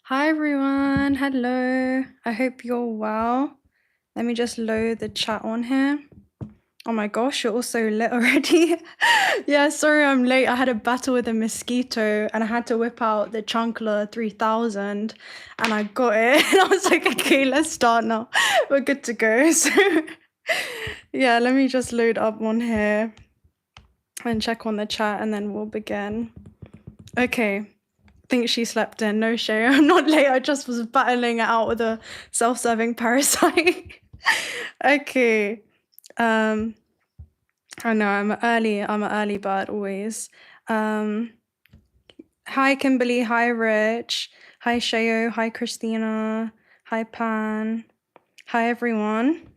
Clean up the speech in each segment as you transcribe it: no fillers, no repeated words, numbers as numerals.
Hi everyone, hello. I hope you're well. Let me just load the chat on here. Oh my gosh, you're all so lit already. Yeah, sorry I'm late. I had a battle with a mosquito and I had to whip out the 𝓻𝓭𝓪 3000 and I got it. And I was like, okay, let's start now. We're good to go. So yeah, let me just load up on here and check on the chat and then we'll begin. Okay. Think she slept in. No shame. I'm not late. I just was battling it out with a self-serving parasite. Okay. I know I'm an early bird always. Hi Kimberly, hi Rich, hi Shayo, hi Christina, hi Pan, hi everyone.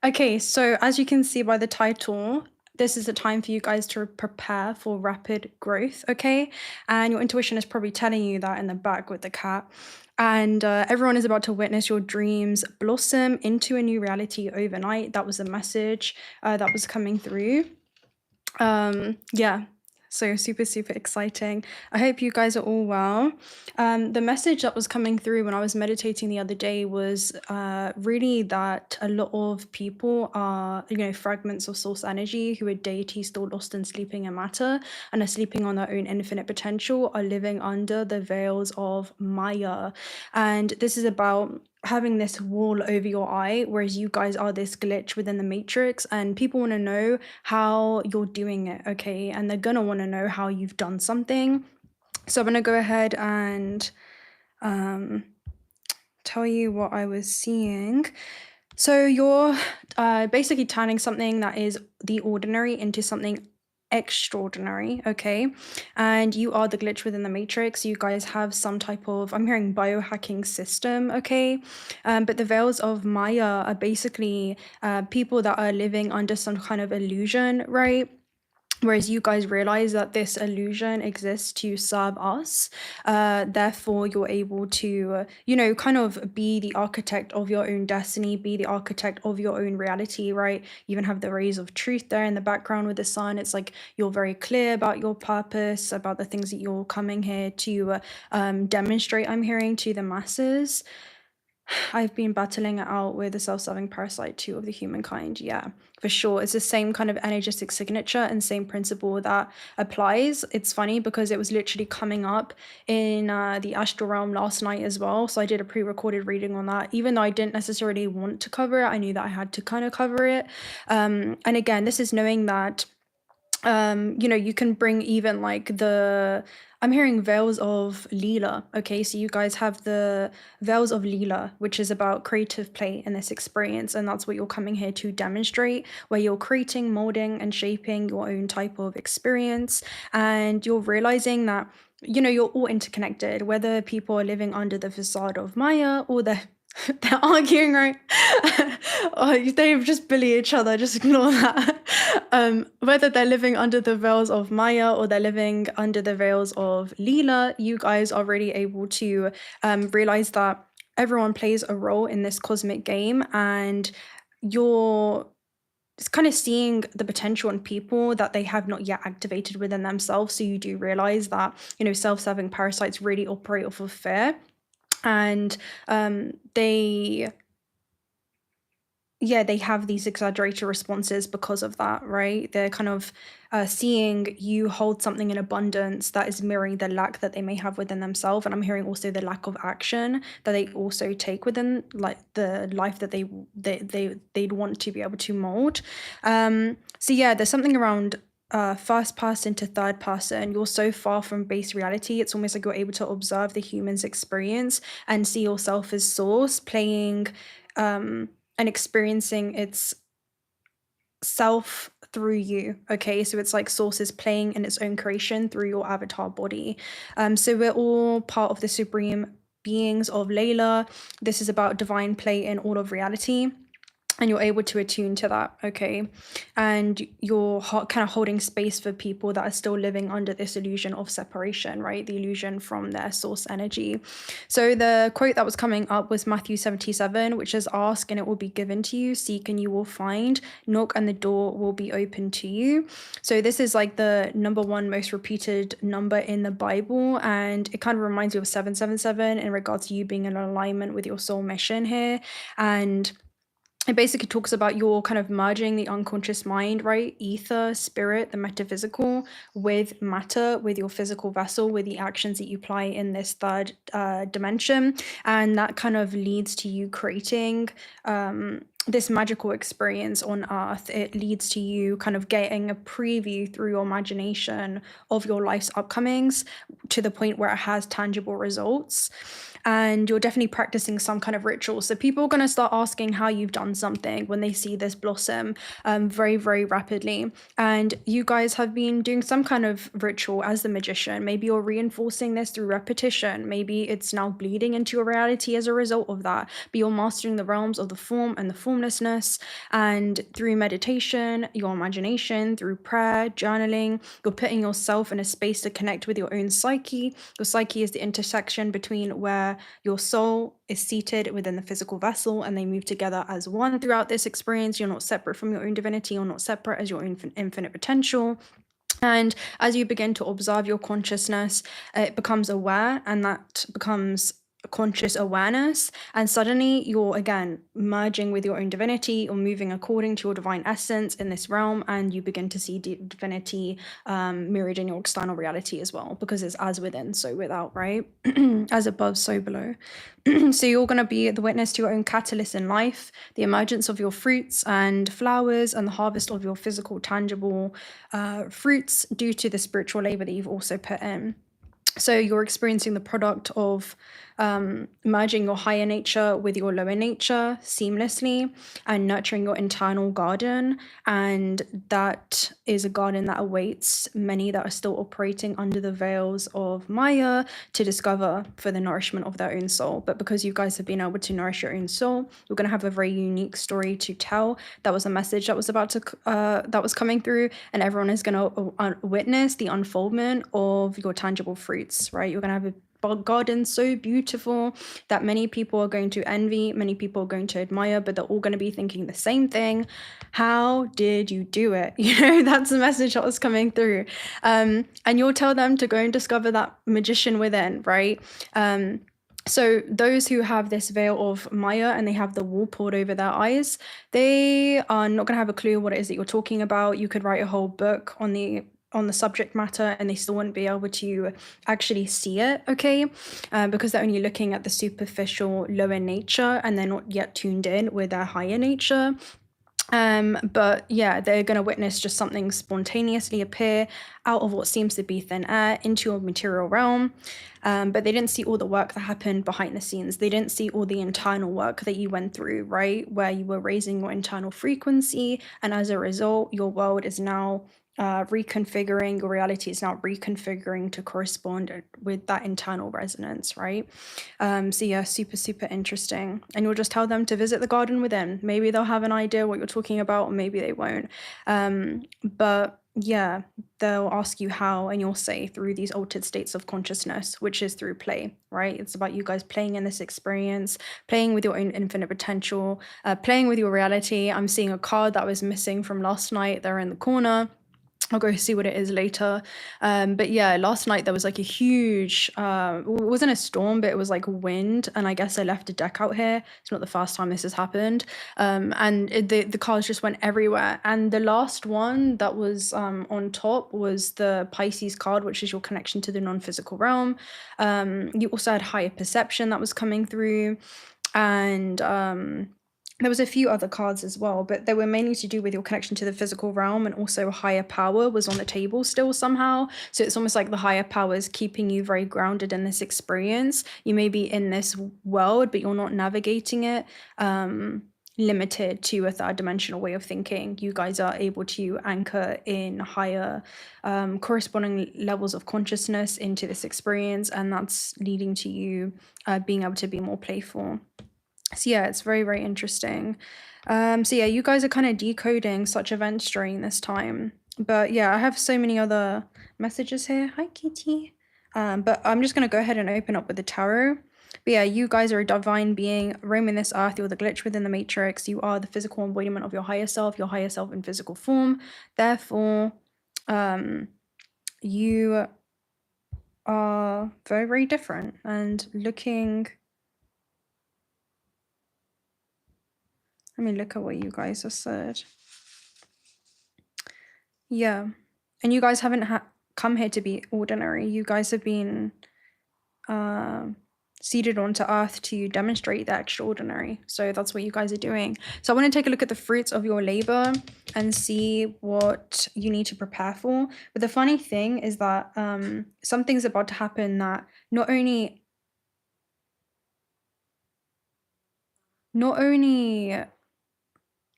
Okay, so as you can see by the title, this is the time for you guys to prepare for rapid growth, okay? And your intuition is probably telling you that in the back with the cat. And everyone is about to witness your dreams blossom into a new reality overnight. That was the message that was coming through. Yeah. So super, super exciting. I hope you guys are all well. The message that was coming through when I was meditating the other day was really that a lot of people are, fragments of source energy who are deities still lost in sleeping in matter and are sleeping on their own infinite potential, are living under the veils of Maya. And this is about having this wall over your eye, whereas you guys are this glitch within the matrix, and people want to know how you're doing it, okay? And they're gonna want to know how you've done something. So I'm gonna go ahead and tell you what I was seeing. So you're basically turning something that is the ordinary into something extraordinary, okay? And you are the glitch within the matrix. You guys have some type of, I'm hearing biohacking system, okay? But the veils of Maya are basically people that are living under some kind of illusion, right? Whereas you guys realize that this illusion exists to serve us. Therefore, you're able to, kind of be the architect of your own destiny, be the architect of your own reality, right? You even have the rays of truth there in the background with the sun. It's like you're very clear about your purpose, about the things that you're coming here to demonstrate, I'm hearing, to the masses. I've been battling it out with the self-serving parasite 2 of the humankind. Yeah, for sure. It's the same kind of energetic signature and same principle that applies. It's funny because it was literally coming up in the astral realm last night as well. So I did a pre-recorded reading on that. Even though I didn't necessarily want to cover it, I knew that I had to kind of cover it. And again, this is knowing that you can bring even like I'm hearing veils of Leela. Okay, so you guys have the veils of Leela, which is about creative play in this experience, and that's what you're coming here to demonstrate, where you're creating, molding, and shaping your own type of experience, and you're realizing that you're all interconnected, whether people are living under the facade of Maya or they're arguing, right? They just bully each other, just ignore that. Whether they're living under the veils of Maya or they're living under the veils of Leela, you guys are really able to realize that everyone plays a role in this cosmic game, and you're just kind of seeing the potential in people that they have not yet activated within themselves. So you do realize that, self-serving parasites really operate off of fear. And they have these exaggerated responses because of that, right? They're kind of seeing you hold something in abundance that is mirroring the lack that they may have within themselves. And I'm hearing also the lack of action that they also take within like the life that they'd want to be able to mold. So yeah, there's something around first person to third person. You're so far from base reality. It's almost like you're able to observe the human's experience and see yourself as source playing and experiencing its self through you. Okay, so it's like source is playing in its own creation through your avatar body. So we're all part of the supreme beings of Layla. This is about divine play in all of reality. and you're able to attune to that, okay? And you're kind of holding space for people that are still living under this illusion of separation, right? The illusion from their source energy. So the quote that was coming up was Matthew 77, which is, ask and it will be given to you, seek and you will find, knock and the door will be open to you. So this is like the number one most repeated number in the Bible, and it kind of reminds you of 777 in regards to you being in alignment with your soul mission here. And it basically talks about your kind of merging the unconscious mind, right? Ether, spirit, the metaphysical with matter, with your physical vessel, with the actions that you apply in this third dimension. And that kind of leads to you creating this magical experience on earth. It leads to you kind of getting a preview through your imagination of your life's upcomings to the point where it has tangible results. And you're definitely practicing some kind of ritual. So people are going to start asking how you've done something when they see this blossom very, very rapidly. And you guys have been doing some kind of ritual as the magician. Maybe you're reinforcing this through repetition. Maybe it's now bleeding into your reality as a result of that. But you're mastering the realms of the form and the formlessness. And through meditation, your imagination, through prayer, journaling, you're putting yourself in a space to connect with your own psyche. Your psyche is the intersection between where your soul is seated within the physical vessel and they move together as one throughout this experience. You're not separate from your own divinity. You're not separate as your infinite potential. And as you begin to observe your consciousness, it becomes aware, and that becomes conscious awareness, and suddenly you're again merging with your own divinity or moving according to your divine essence in this realm, and you begin to see divinity mirrored in your external reality as well, because it's as within so without, right? As above so below. So you're going to be the witness to your own catalyst in life, the emergence of your fruits and flowers, and the harvest of your physical tangible fruits due to the spiritual labor that you've also put in. So you're experiencing the product of merging your higher nature with your lower nature seamlessly and nurturing your internal garden. And that is a garden that awaits many that are still operating under the veils of Maya to discover for the nourishment of their own soul. But because you guys have been able to nourish your own soul, you're going to have a very unique story to tell. That was a message that was about to that was coming through, and everyone is going to witness the unfoldment of your tangible fruits, right? You're going to have a garden so beautiful that many people are going to envy, many people are going to admire, but they're all going to be thinking the same thing. How did you do it? You know, that's the message that was coming through. And you'll tell them to go and discover that magician within, right? So those who have this veil of Maya and they have the wall pulled over their eyes, they are not going to have a clue what it is that you're talking about. You could write a whole book on the subject matter and they still wouldn't be able to actually see it, okay? Because they're only looking at the superficial lower nature and they're not yet tuned in with their higher nature. But yeah, they're going to witness just something spontaneously appear out of what seems to be thin air into a material realm. But they didn't see all the work that happened behind the scenes. They didn't see all the internal work that you went through, right? Where you were raising your internal frequency. And as a result, your world is now reconfiguring, your reality is now reconfiguring to correspond with that internal resonance, right? So yeah, super, super interesting. And you'll just tell them to visit the garden within. Maybe they'll have an idea what you're talking about, or maybe they won't. But yeah, they'll ask you how, and you'll say through these altered states of consciousness, which is through play, right? It's about you guys playing in this experience, playing with your own infinite potential, playing with your reality. I'm seeing a card that was missing from last night. They're in the corner. I'll go see what it is later. But yeah, last night there was like a huge, it wasn't a storm, but it was like wind. And I guess I left a deck out here. It's not the first time this has happened. And the cars just went everywhere. And the last one that was on top was the Pisces card, which is your connection to the non-physical realm. You also had higher perception that was coming through. And there was a few other cards as well, but they were mainly to do with your connection to the physical realm, and also higher power was on the table still somehow. So it's almost like the higher power is keeping you very grounded in this experience. You may be in this world, but you're not navigating it limited to a third dimensional way of thinking. You guys are able to anchor in higher corresponding levels of consciousness into this experience, and that's leading to you being able to be more playful. So yeah, it's very, very interesting. So yeah, you guys are kind of decoding such events during this time. But yeah, I have so many other messages here. Hi, Kitty. But I'm just going to go ahead and open up with the tarot. But yeah, you guys are a divine being roaming this earth. You're the glitch within the matrix. You are the physical embodiment of your higher self in physical form. Therefore, you are very, very different and looking... Let me look at what you guys have said. Yeah. And you guys haven't come here to be ordinary. You guys have been seeded onto earth to demonstrate the extraordinary. So that's what you guys are doing. So I want to take a look at the fruits of your labor and see what you need to prepare for. But the funny thing is that something's about to happen that not only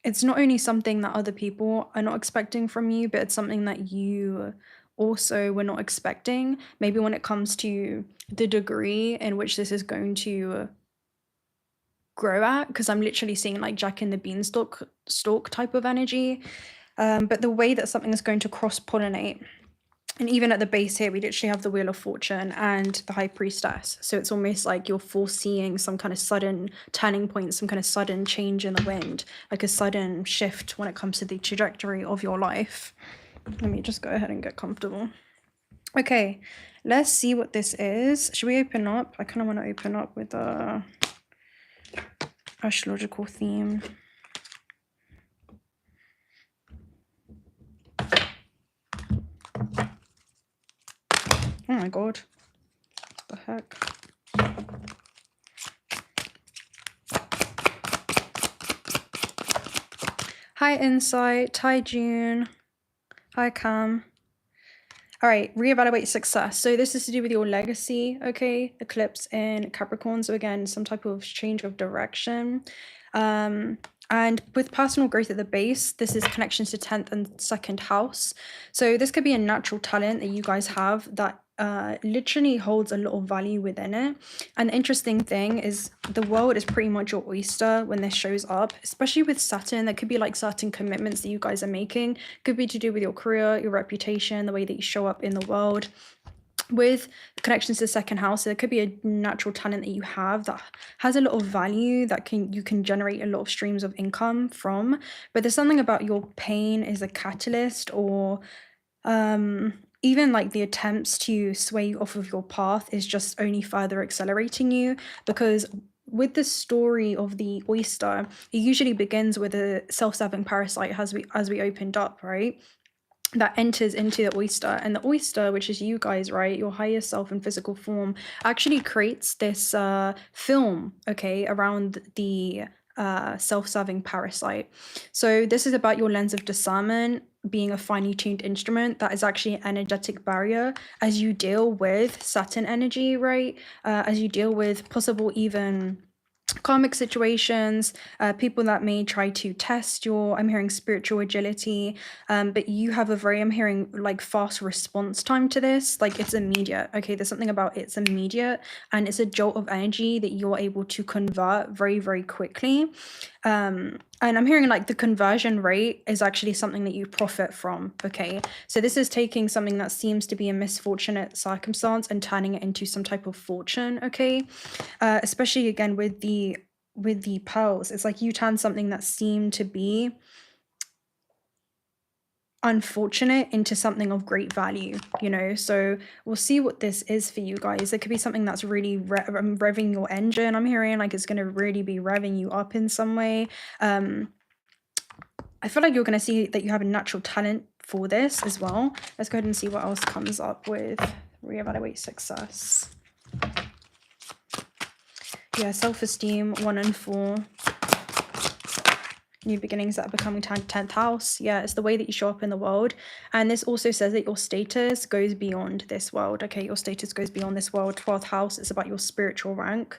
it's not only something that other people are not expecting from you, but it's something that you also were not expecting. Maybe when it comes to the degree in which this is going to grow at, because I'm literally seeing like Jack and the Beanstalk type of energy. But the way that something is going to cross-pollinate, and even at the base here, we literally have the Wheel of Fortune and the High Priestess. So it's almost like you're foreseeing some kind of sudden turning point, some kind of sudden change in the wind, like a sudden shift when it comes to the trajectory of your life. Let me just go ahead and get comfortable. Okay, let's see what this is. Should we open up? I kind of want to open up with a astrological theme. Oh my god. What the heck? Hi Insight. Hi June. Hi Cam. All right, reevaluate success. So this is to do with your legacy, okay? Eclipse in Capricorn. So again, some type of change of direction. And with personal growth at the base, this is connections to 10th and 2nd house. So this could be a natural talent that you guys have that literally holds a lot of value within it. And the interesting thing is the world is pretty much your oyster when this shows up, especially with Saturn. There could be like certain commitments that you guys are making. Could be to do with your career, your reputation, the way that you show up in the world. With connections to the 2nd house, there could be a natural talent that you have that has a lot of value that you can generate a lot of streams of income from. But there's something about your pain is a catalyst, or even like the attempts to sway you off of your path is just only further accelerating you. Because with the story of the oyster, it usually begins with a self-serving parasite, as we opened up, right? That enters into the oyster, and the oyster, which is you guys, right, your higher self in physical form, actually creates this film, okay, around the self-serving parasite. So this is about your lens of discernment being a finely tuned instrument that is actually an energetic barrier as you deal with Saturn energy, right? As you deal with possible even karmic situations, people that may try to test your, I'm hearing spiritual agility, but you have a very, I'm hearing like fast response time to this, like it's immediate, okay? There's something about it's immediate, and it's a jolt of energy that you're able to convert very, very quickly. And I'm hearing like the conversion rate is actually something that you profit from, okay? So this is taking something that seems to be a misfortunate circumstance and turning it into some type of fortune, okay? Especially again with the pearls, it's like you turn something that seemed to be unfortunate into something of great value, you know? So we'll see what this is for you guys. It could be something that's really revving your engine. I'm hearing like it's going to really be revving you up in some way. I feel like you're going to see that you have a natural talent for this as well. Let's go ahead and see what else comes up with reevaluate success. Yeah, self-esteem, 1 and 4. New beginnings that are becoming 10th house. Yeah, it's the way that you show up in the world. And this also says that your status goes beyond this world. Okay, your status goes beyond this world. 12th house is about your spiritual rank.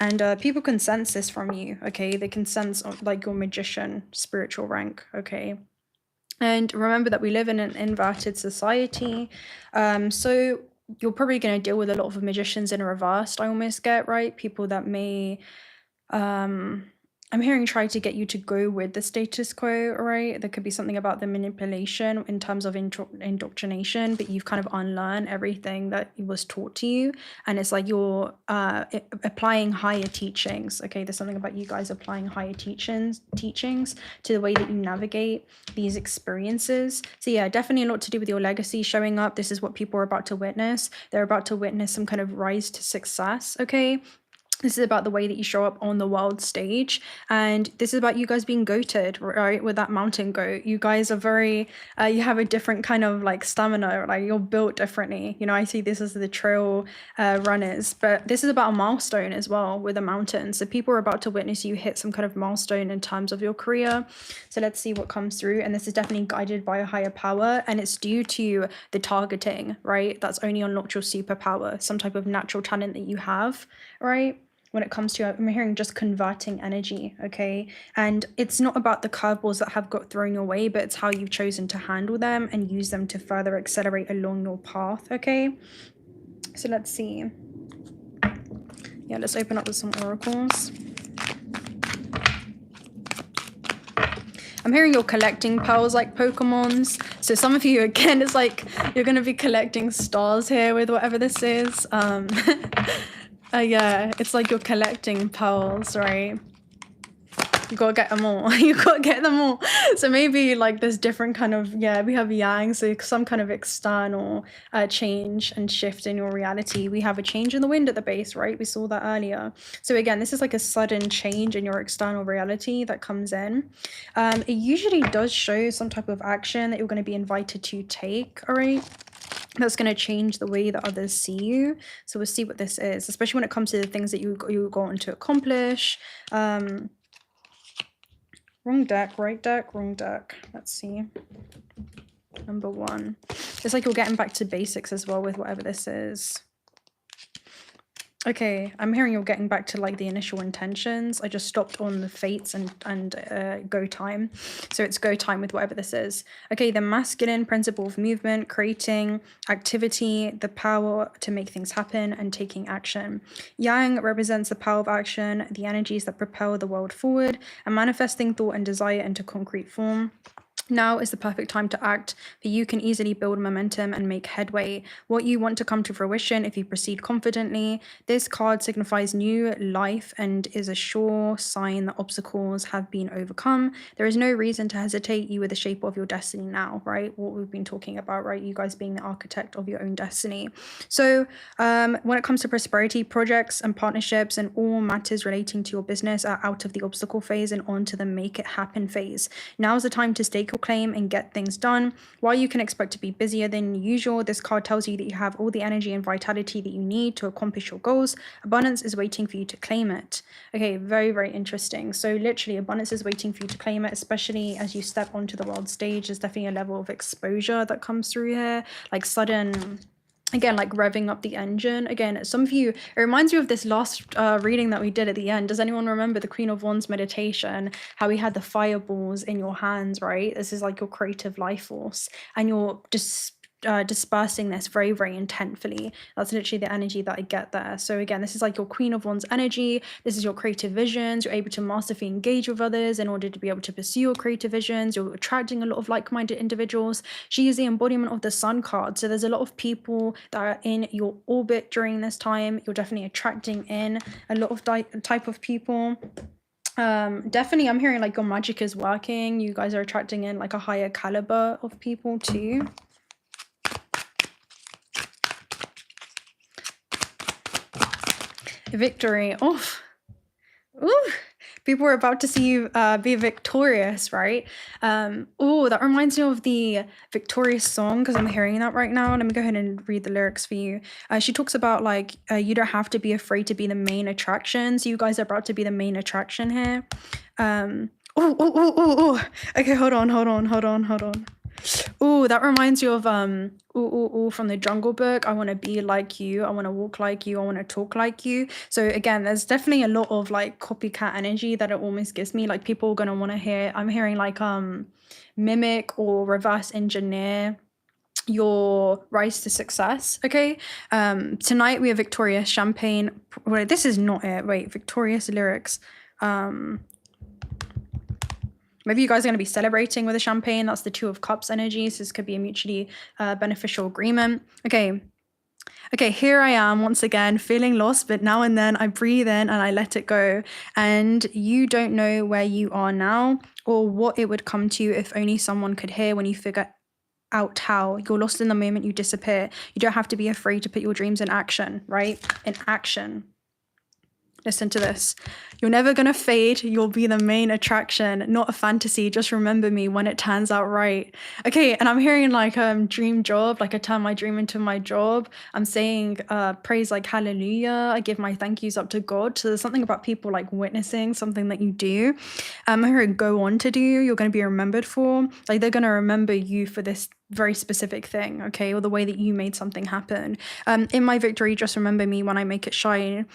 And people can sense this from you, okay? They can sense like your magician spiritual rank, okay? And remember that we live in an inverted society. So you're probably going to deal with a lot of magicians in reverse, I almost get, right? People that may I'm hearing try to get you to go with the status quo, right? There could be something about the manipulation in terms of indoctrination, but you've kind of unlearned everything that was taught to you. And it's like you're applying higher teachings. Okay, there's something about you guys applying higher teachings to the way that you navigate these experiences. So yeah, definitely a lot to do with your legacy showing up. This is what people are about to witness. They're about to witness some kind of rise to success, okay? This is about the way that you show up on the world stage. And this is about you guys being goated, right? With that mountain goat. You guys are very, you have a different kind of like stamina, like you're built differently. You know, I see this as the trail runners, but this is about a milestone as well with a mountain. So people are about to witness you hit some kind of milestone in terms of your career. So let's see what comes through. And this is definitely guided by a higher power. And it's due to the targeting, right? That's only unlocked your superpower, some type of natural talent that you have, right? When it comes to, I'm hearing just converting energy, okay? And it's not about the curveballs that have got thrown your way, but it's how you've chosen to handle them and use them to further accelerate along your path, okay? So let's see. Yeah, let's open up with some oracles. I'm hearing you're collecting pearls like Pokemons. So some of you, again, it's like you're going to be collecting stars here with whatever this is. Yeah, it's like you're collecting pearls, right? You gotta get them all. You gotta get them all. So maybe like there's different kind of, yeah, we have yang, so some kind of external change and shift in your reality. We have a change in the wind at the base, right? We saw that earlier. So again, this is like a sudden change in your external reality that comes in. It usually does show some type of action that you're going to be invited to take, all right? That's going to change the way that others see you. So we'll see what this is, especially when it comes to the things that you go on to accomplish. Wrong deck, right deck, wrong deck. Let's see. Number 1. It's like you're getting back to basics as well with whatever this is. Okay, I'm hearing you're getting back to like the initial intentions. I just stopped on the fates and go time. So it's go time with whatever this is. Okay, the masculine principle of movement, creating activity, the power to make things happen and taking action. Yang represents the power of action, the energies that propel the world forward and manifesting thought and desire into concrete form. Now is the perfect time to act, for you can easily build momentum and make headway. What you want to come to fruition if you proceed confidently. This card signifies new life and is a sure sign that obstacles have been overcome. There is no reason to hesitate. You are the shaper of your destiny now, right? What we've been talking about, right? You guys being the architect of your own destiny. So when it comes to prosperity, projects and partnerships and all matters relating to your business are out of the obstacle phase and onto the make it happen phase. Now is the time to stake your claim and get things done. While you can expect to be busier than usual, this card tells you that you have all the energy and vitality that you need to accomplish your goals. Abundance is waiting for you to claim it. Okay, very, very interesting. So literally abundance is waiting for you to claim it, especially as you step onto the world stage. There's definitely a level of exposure that comes through here, like sudden, again, like revving up the engine. Again, some of you, it reminds me of this last reading that we did at the end. Does anyone remember the Queen of Wands meditation? How we had the fireballs in your hands, right? This is like your creative life force. And you're just dispersing this very, very intentfully. That's literally the energy that I get there. So again, this is like your Queen of Wands energy. This is your creative visions. You're able to masterfully engage with others in order to be able to pursue your creative visions. You're attracting a lot of like-minded individuals. She is the embodiment of the Sun card. So there's a lot of people that are in your orbit during this time. You're definitely attracting in a lot of type of people. Definitely I'm hearing like your magic is working. You guys are attracting in like a higher caliber of people too. Victory. Oh, ooh, people are about to see you be victorious, right? Oh, that reminds me of the Victorious song because I'm hearing that right now. Let me go ahead and read the lyrics for you. She talks about like you don't have to be afraid to be the main attraction. So you guys are about to be the main attraction here. Oh. Okay, hold on. Oh, that reminds you of from the Jungle Book. I want to be like you. I want to walk like you. I want to talk like you. So again, there's definitely a lot of like copycat energy that it almost gives me. Like people are gonna want to hear. I'm hearing like mimic or reverse engineer your rise to success. Okay, tonight we have Victorious Champagne. Wait, this is not it. Wait, Victorious lyrics. Maybe you guys are going to be celebrating with a champagne. That's the Two of Cups energy. So this could be a mutually beneficial agreement. Okay, here I am once again feeling lost, but now and then I breathe in and I let it go. And you don't know where you are now or what it would come to if only someone could hear when you figure out how. You're lost in the moment, you disappear. You don't have to be afraid to put your dreams in action, right? In action. Listen to this. You're never gonna fade. You'll be the main attraction, not a fantasy. Just remember me when it turns out right. Okay, and I'm hearing like dream job, like I turn my dream into my job. I'm saying praise like hallelujah. I give my thank yous up to God. So there's something about people like witnessing something that you do. I'm hearing go on to do. You're gonna be remembered for. Like they're gonna remember you for this very specific thing, okay, or the way that you made something happen. In my victory, just remember me when I make it shine.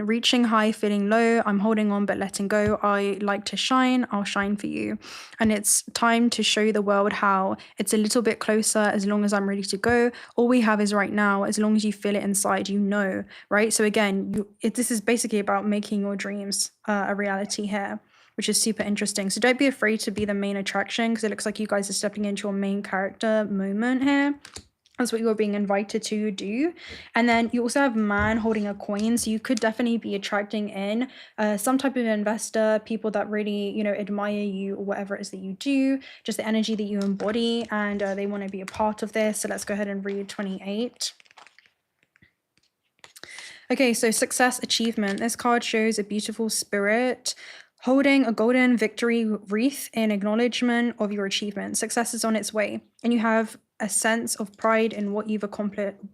Reaching high, feeling low, I'm holding on but letting go. I like to shine, I'll shine for you. And it's time to show the world how. It's a little bit closer as long as I'm ready to go. All we have is right now. As long as you feel it inside, you know, right? So again, this is basically about making your dreams a reality here, which is super interesting. So don't be afraid to be the main attraction, because it looks like you guys are stepping into your main character moment here. That's what you're being invited to do. And then you also have man holding a coin. So you could definitely be attracting in some type of investor, people that really, you know, admire you or whatever it is that you do, just the energy that you embody, and they want to be a part of this. So let's go ahead and read 28. Okay, so success, achievement. This card shows a beautiful spirit holding a golden victory wreath in acknowledgement of your achievement. Success is on its way, and you have a sense of pride in what you've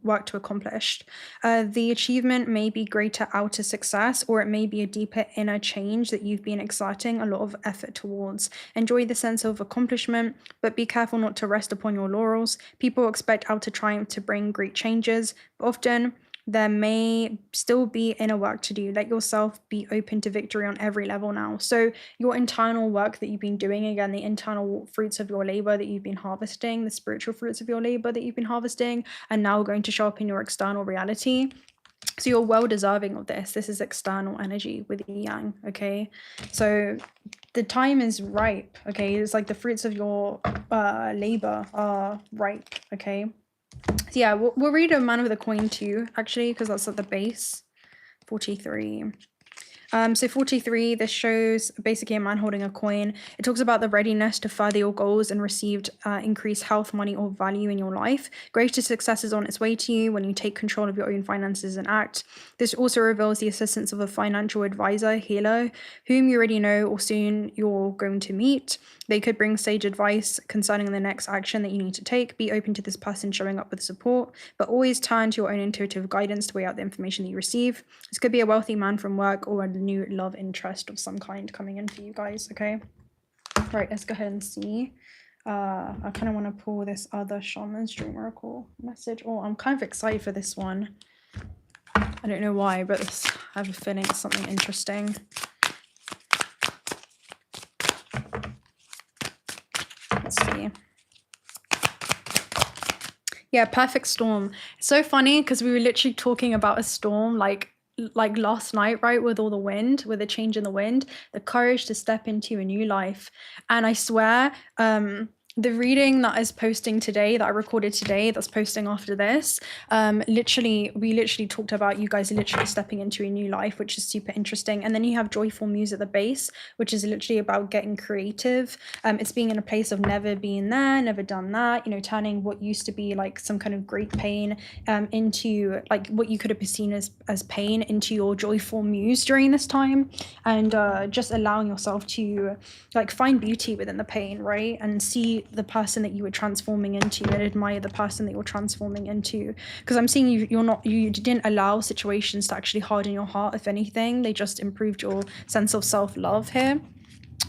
worked to accomplish. The achievement may be greater outer success, or it may be a deeper inner change that you've been exerting a lot of effort towards. Enjoy the sense of accomplishment, but be careful not to rest upon your laurels. People expect outer triumph to bring great changes, but often there may still be inner work to do. Let yourself be open to victory on every level now. So your internal work that you've been doing, again, the internal fruits of your labor that you've been harvesting, the spiritual fruits of your labor that you've been harvesting, are now going to show up in your external reality. So you're well deserving of this. This is external energy with yang, okay? So the time is ripe, okay? It's like the fruits of your labor are ripe, okay? So yeah, we'll read a man with a coin too, actually, because that's at the base. 43. So 43, this shows basically a man holding a coin. It talks about the readiness to further your goals and received increased health, money, or value in your life. Greater success is on its way to you when you take control of your own finances and act. This also reveals the assistance of a financial advisor, healer, whom you already know or soon you're going to meet. They could bring sage advice concerning the next action that you need to take. Be open to this person showing up with support, but always turn to your own intuitive guidance to weigh out the information that you receive. This could be a wealthy man from work or a new love interest of some kind coming in for you guys, okay? Right, let's go ahead and see. I kind of want to pull this other shaman's dream oracle message. Oh, I'm kind of excited for this one. I don't know why, but I have a feeling it's something interesting. Let's see. Yeah, perfect storm. It's so funny because we were literally talking about a storm like last night, right, with all the wind, with a change in the wind, the courage to step into a new life. And I swear, the reading that is posting today, that I recorded today, that's posting after this, we literally talked about you guys literally stepping into a new life, which is super interesting. And then you have Joyful Muse at the base, which is literally about getting creative. It's being in a place of never being there, never done that, you know, turning what used to be like some kind of great pain into like what you could have seen as pain into your joyful muse during this time. And just allowing yourself to like find beauty within the pain, right? And see the person that you were transforming into and admire the person that you're transforming into. Because I'm seeing you didn't allow situations to actually harden your heart. If anything, they just improved your sense of self-love here.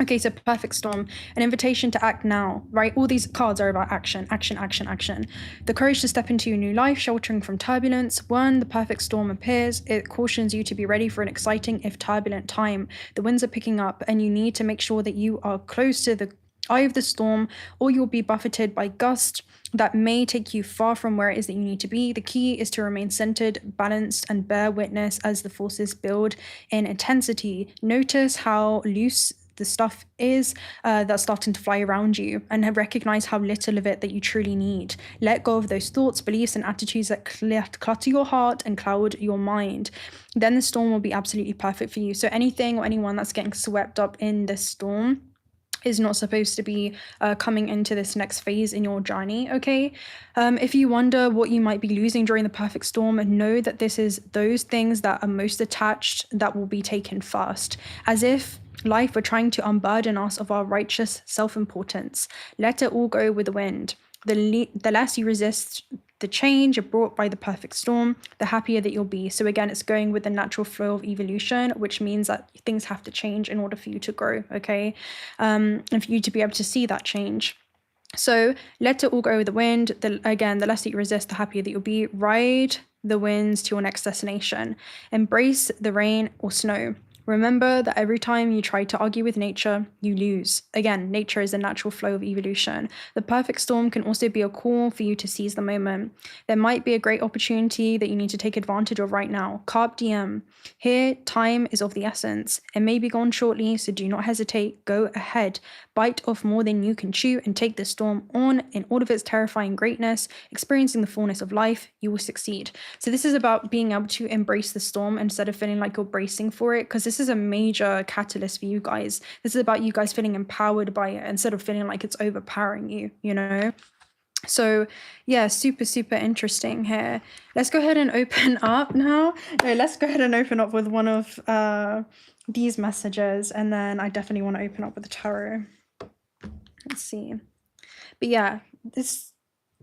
Okay, so perfect storm, an invitation to act now, right? All these cards are about action, action, action, action. The courage to step into your new life, sheltering from turbulence. When the perfect storm appears, it cautions you to be ready for an exciting, if turbulent time. The winds are picking up and you need to make sure that you are close to the eye of the storm, or you'll be buffeted by gusts that may take you far from where it is that you need to be. The key is to remain centered, balanced, and bear witness as the forces build in intensity. Notice how loose the stuff is that's starting to fly around you, and recognize how little of it that you truly need. Let go of those thoughts, beliefs, and attitudes that clutter your heart and cloud your mind. Then the storm will be absolutely perfect for you. So anything or anyone that's getting swept up in this storm is not supposed to be coming into this next phase in your journey, okay? If you wonder what you might be losing during the perfect storm, know that this is those things that are most attached that will be taken first, as if life were trying to unburden us of our righteous self-importance. Let it all go with the wind. The less you resist the change brought by the perfect storm, the happier that you'll be. So again, it's going with the natural flow of evolution, which means that things have to change in order for you to grow, okay? And for you to be able to see that change. So let it all go with the wind. Again, the less that you resist, the happier that you'll be. Ride the winds to your next destination. Embrace the rain or snow. Remember that every time you try to argue with nature, you lose. Again, nature is the natural flow of evolution. The perfect storm can also be a call for you to seize the moment. There might be a great opportunity that you need to take advantage of right now. Carpe diem. Here, time is of the essence. It may be gone shortly, so do not hesitate. Go ahead. Bite off more than you can chew and take the storm on in all of its terrifying greatness. Experiencing the fullness of life, you will succeed. So this is about being able to embrace the storm instead of feeling like you're bracing for it, because this is a major catalyst for you guys. This is about you guys feeling empowered by it instead of feeling like it's overpowering you, you know? So yeah, super, super interesting here. Let's go ahead and open up now. No, let's go ahead and open up with one of these messages, and then I definitely want to open up with the tarot. Let's see. But yeah, this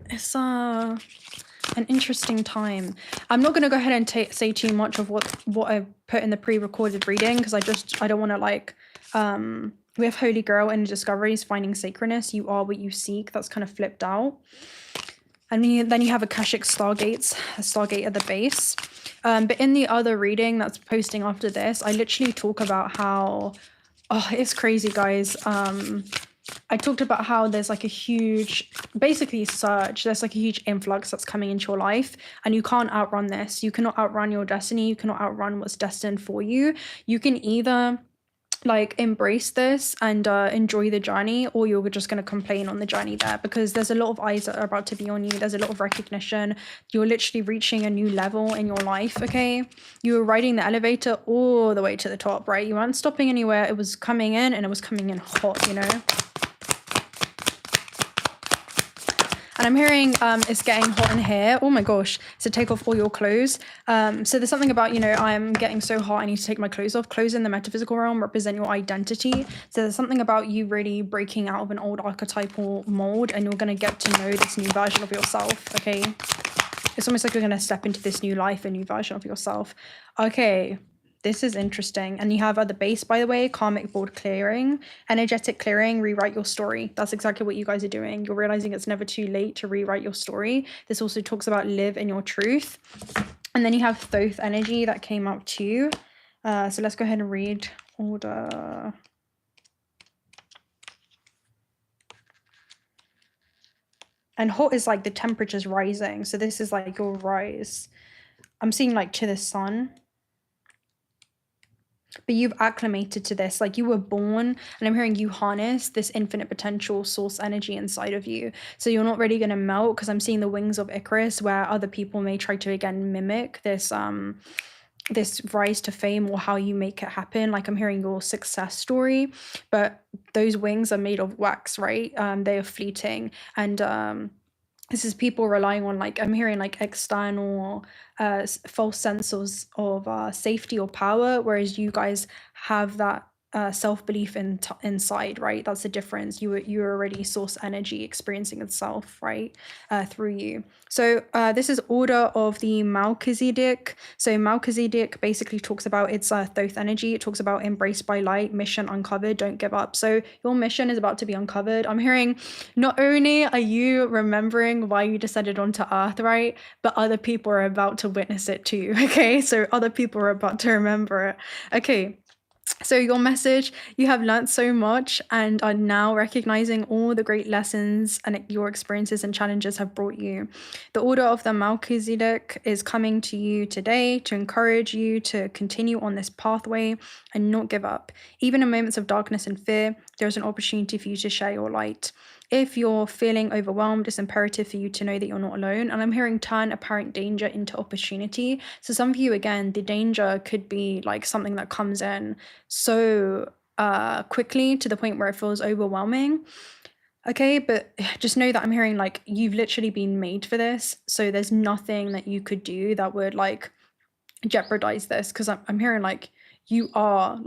is an interesting time. I'm not going to go ahead and say too much of what I put in the pre-recorded reading, because I don't want to like we have Holy Grail and Discoveries, finding sacredness. You are what you seek. That's kind of flipped out. And then you have Akashic Stargates, a Stargate at the base. But in the other reading that's posting after this, I literally talk about how, oh, it's crazy, guys. I talked about how there's like a huge, basically surge. There's like a huge influx that's coming into your life, and you can't outrun this. You cannot outrun your destiny. You cannot outrun what's destined for you. You can either like embrace this and enjoy the journey, or you're just going to complain on the journey there, because there's a lot of eyes that are about to be on you. There's a lot of recognition. You're literally reaching a new level in your life, okay? You were riding the elevator all the way to the top, right? You weren't stopping anywhere. It was coming in, and it was coming in hot, you know? And I'm hearing it's getting hot in here. Oh my gosh. So take off all your clothes. So there's something about, you know, I'm getting so hot, I need to take my clothes off. Clothes in the metaphysical realm represent your identity. So there's something about you really breaking out of an old archetypal mold, and you're going to get to know this new version of yourself, okay? It's almost like you're going to step into this new life, a new version of yourself. Okay. This is interesting. And you have at the base, by the way, karmic board clearing, energetic clearing, rewrite your story. That's exactly what you guys are doing. You're realizing it's never too late to rewrite your story. This also talks about live in your truth. And then you have Thoth energy that came up too. So let's go ahead and read order. And hot is like the temperature's rising. So this is like your rise. I'm seeing like to the sun. But you've acclimated to this, like you were born, and I'm hearing you harness this infinite potential source energy inside of you. So you're not really going to melt, because I'm seeing the wings of Icarus, where other people may try to again mimic this this rise to fame, or how you make it happen. Like I'm hearing your success story, but those wings are made of wax, right? They are fleeting, and this is people relying on, like, I'm hearing like external false senses of safety or power, whereas you guys have that self-belief inside, right? That's the difference. You're already source energy experiencing itself, right, through you. So this is order of the Melchizedek. So Melchizedek basically talks about its Thoth energy. It talks about embraced by light, mission uncovered, don't give up. So your mission is about to be uncovered. I'm hearing not only are you remembering why you descended onto Earth, right, but other people are about to witness it too, okay? So other people are about to remember it. Okay. So your message, you have learnt so much and are now recognizing all the great lessons and your experiences and challenges have brought you. The order of the Melchizedek is coming to you today to encourage you to continue on this pathway and not give up. Even in moments of darkness and fear, there's an opportunity for you to share your light. If you're feeling overwhelmed, it's imperative for you to know that you're not alone. And I'm hearing turn apparent danger into opportunity. So some of you, again, the danger could be like something that comes in so quickly to the point where it feels overwhelming. Okay, but just know that I'm hearing like you've literally been made for this. So there's nothing that you could do that would like jeopardize this, because I'm hearing like you are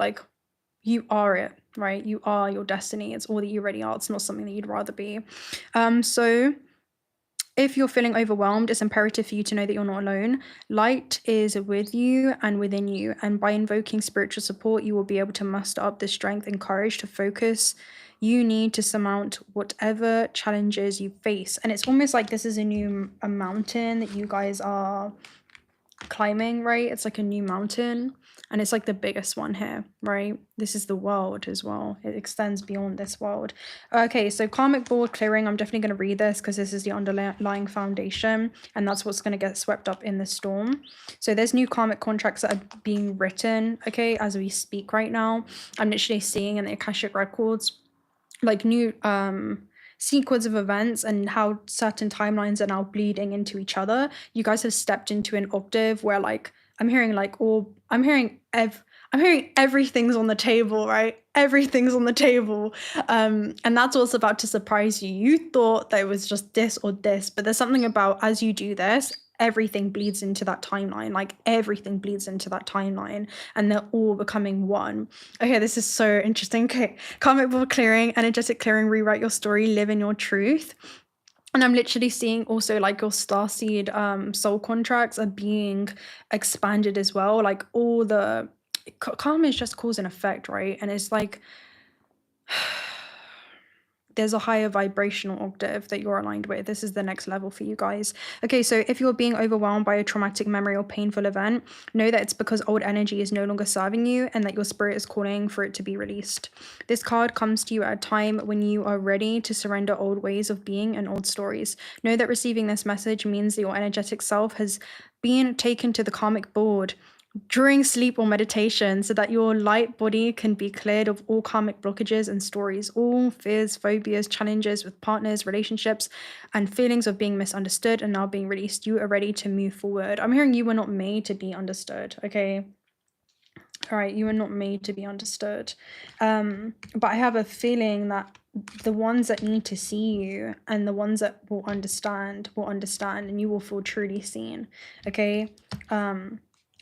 it, right? You are your destiny. It's all that you already are. It's not something that you'd rather be. So if you're feeling overwhelmed, it's imperative for you to know that you're not alone. Light is with you and within you. And by invoking spiritual support, you will be able to muster up the strength and courage to focus you need to surmount whatever challenges you face. And it's almost like this is a mountain that you guys are climbing, right? It's like a new mountain. And it's like the biggest one here, right? This is the world as well. It extends beyond this world. Okay, so karmic board clearing. I'm definitely going to read this because this is the underlying foundation. And that's what's going to get swept up in the storm. So there's new karmic contracts that are being written, okay, as we speak right now. I'm literally seeing in the Akashic records, like new sequence of events and how certain timelines are now bleeding into each other. You guys have stepped into an octave where like, I'm hearing everything's on the table, right? Everything's on the table. And that's what's about to surprise you. You thought that it was just this or this, but there's something about as you do this, everything bleeds into that timeline. Like everything bleeds into that timeline and they're all becoming one. Okay, this is so interesting. Okay, karmic board clearing, energetic clearing, rewrite your story, live in your truth. And I'm literally seeing also like your starseed soul contracts are being expanded as well. Like all the karma is just cause and effect, right? And it's like there's a higher vibrational octave that you're aligned with. This is the next level for you guys. Okay, so if you're being overwhelmed by a traumatic memory or painful event, know that it's because old energy is no longer serving you and that your spirit is calling for it to be released. This card comes to you at a time when you are ready to surrender old ways of being and old stories. Know that receiving this message means that your energetic self has been taken to the karmic board during sleep or meditation so that your light body can be cleared of all karmic blockages and stories, all fears, phobias, challenges with partners, relationships, and feelings of being misunderstood and now being released. You are ready to move forward. I'm hearing you were not made to be understood, okay? All right, you are not made to be understood. But I have a feeling that the ones that need to see you and the ones that will understand and you will feel truly seen, okay?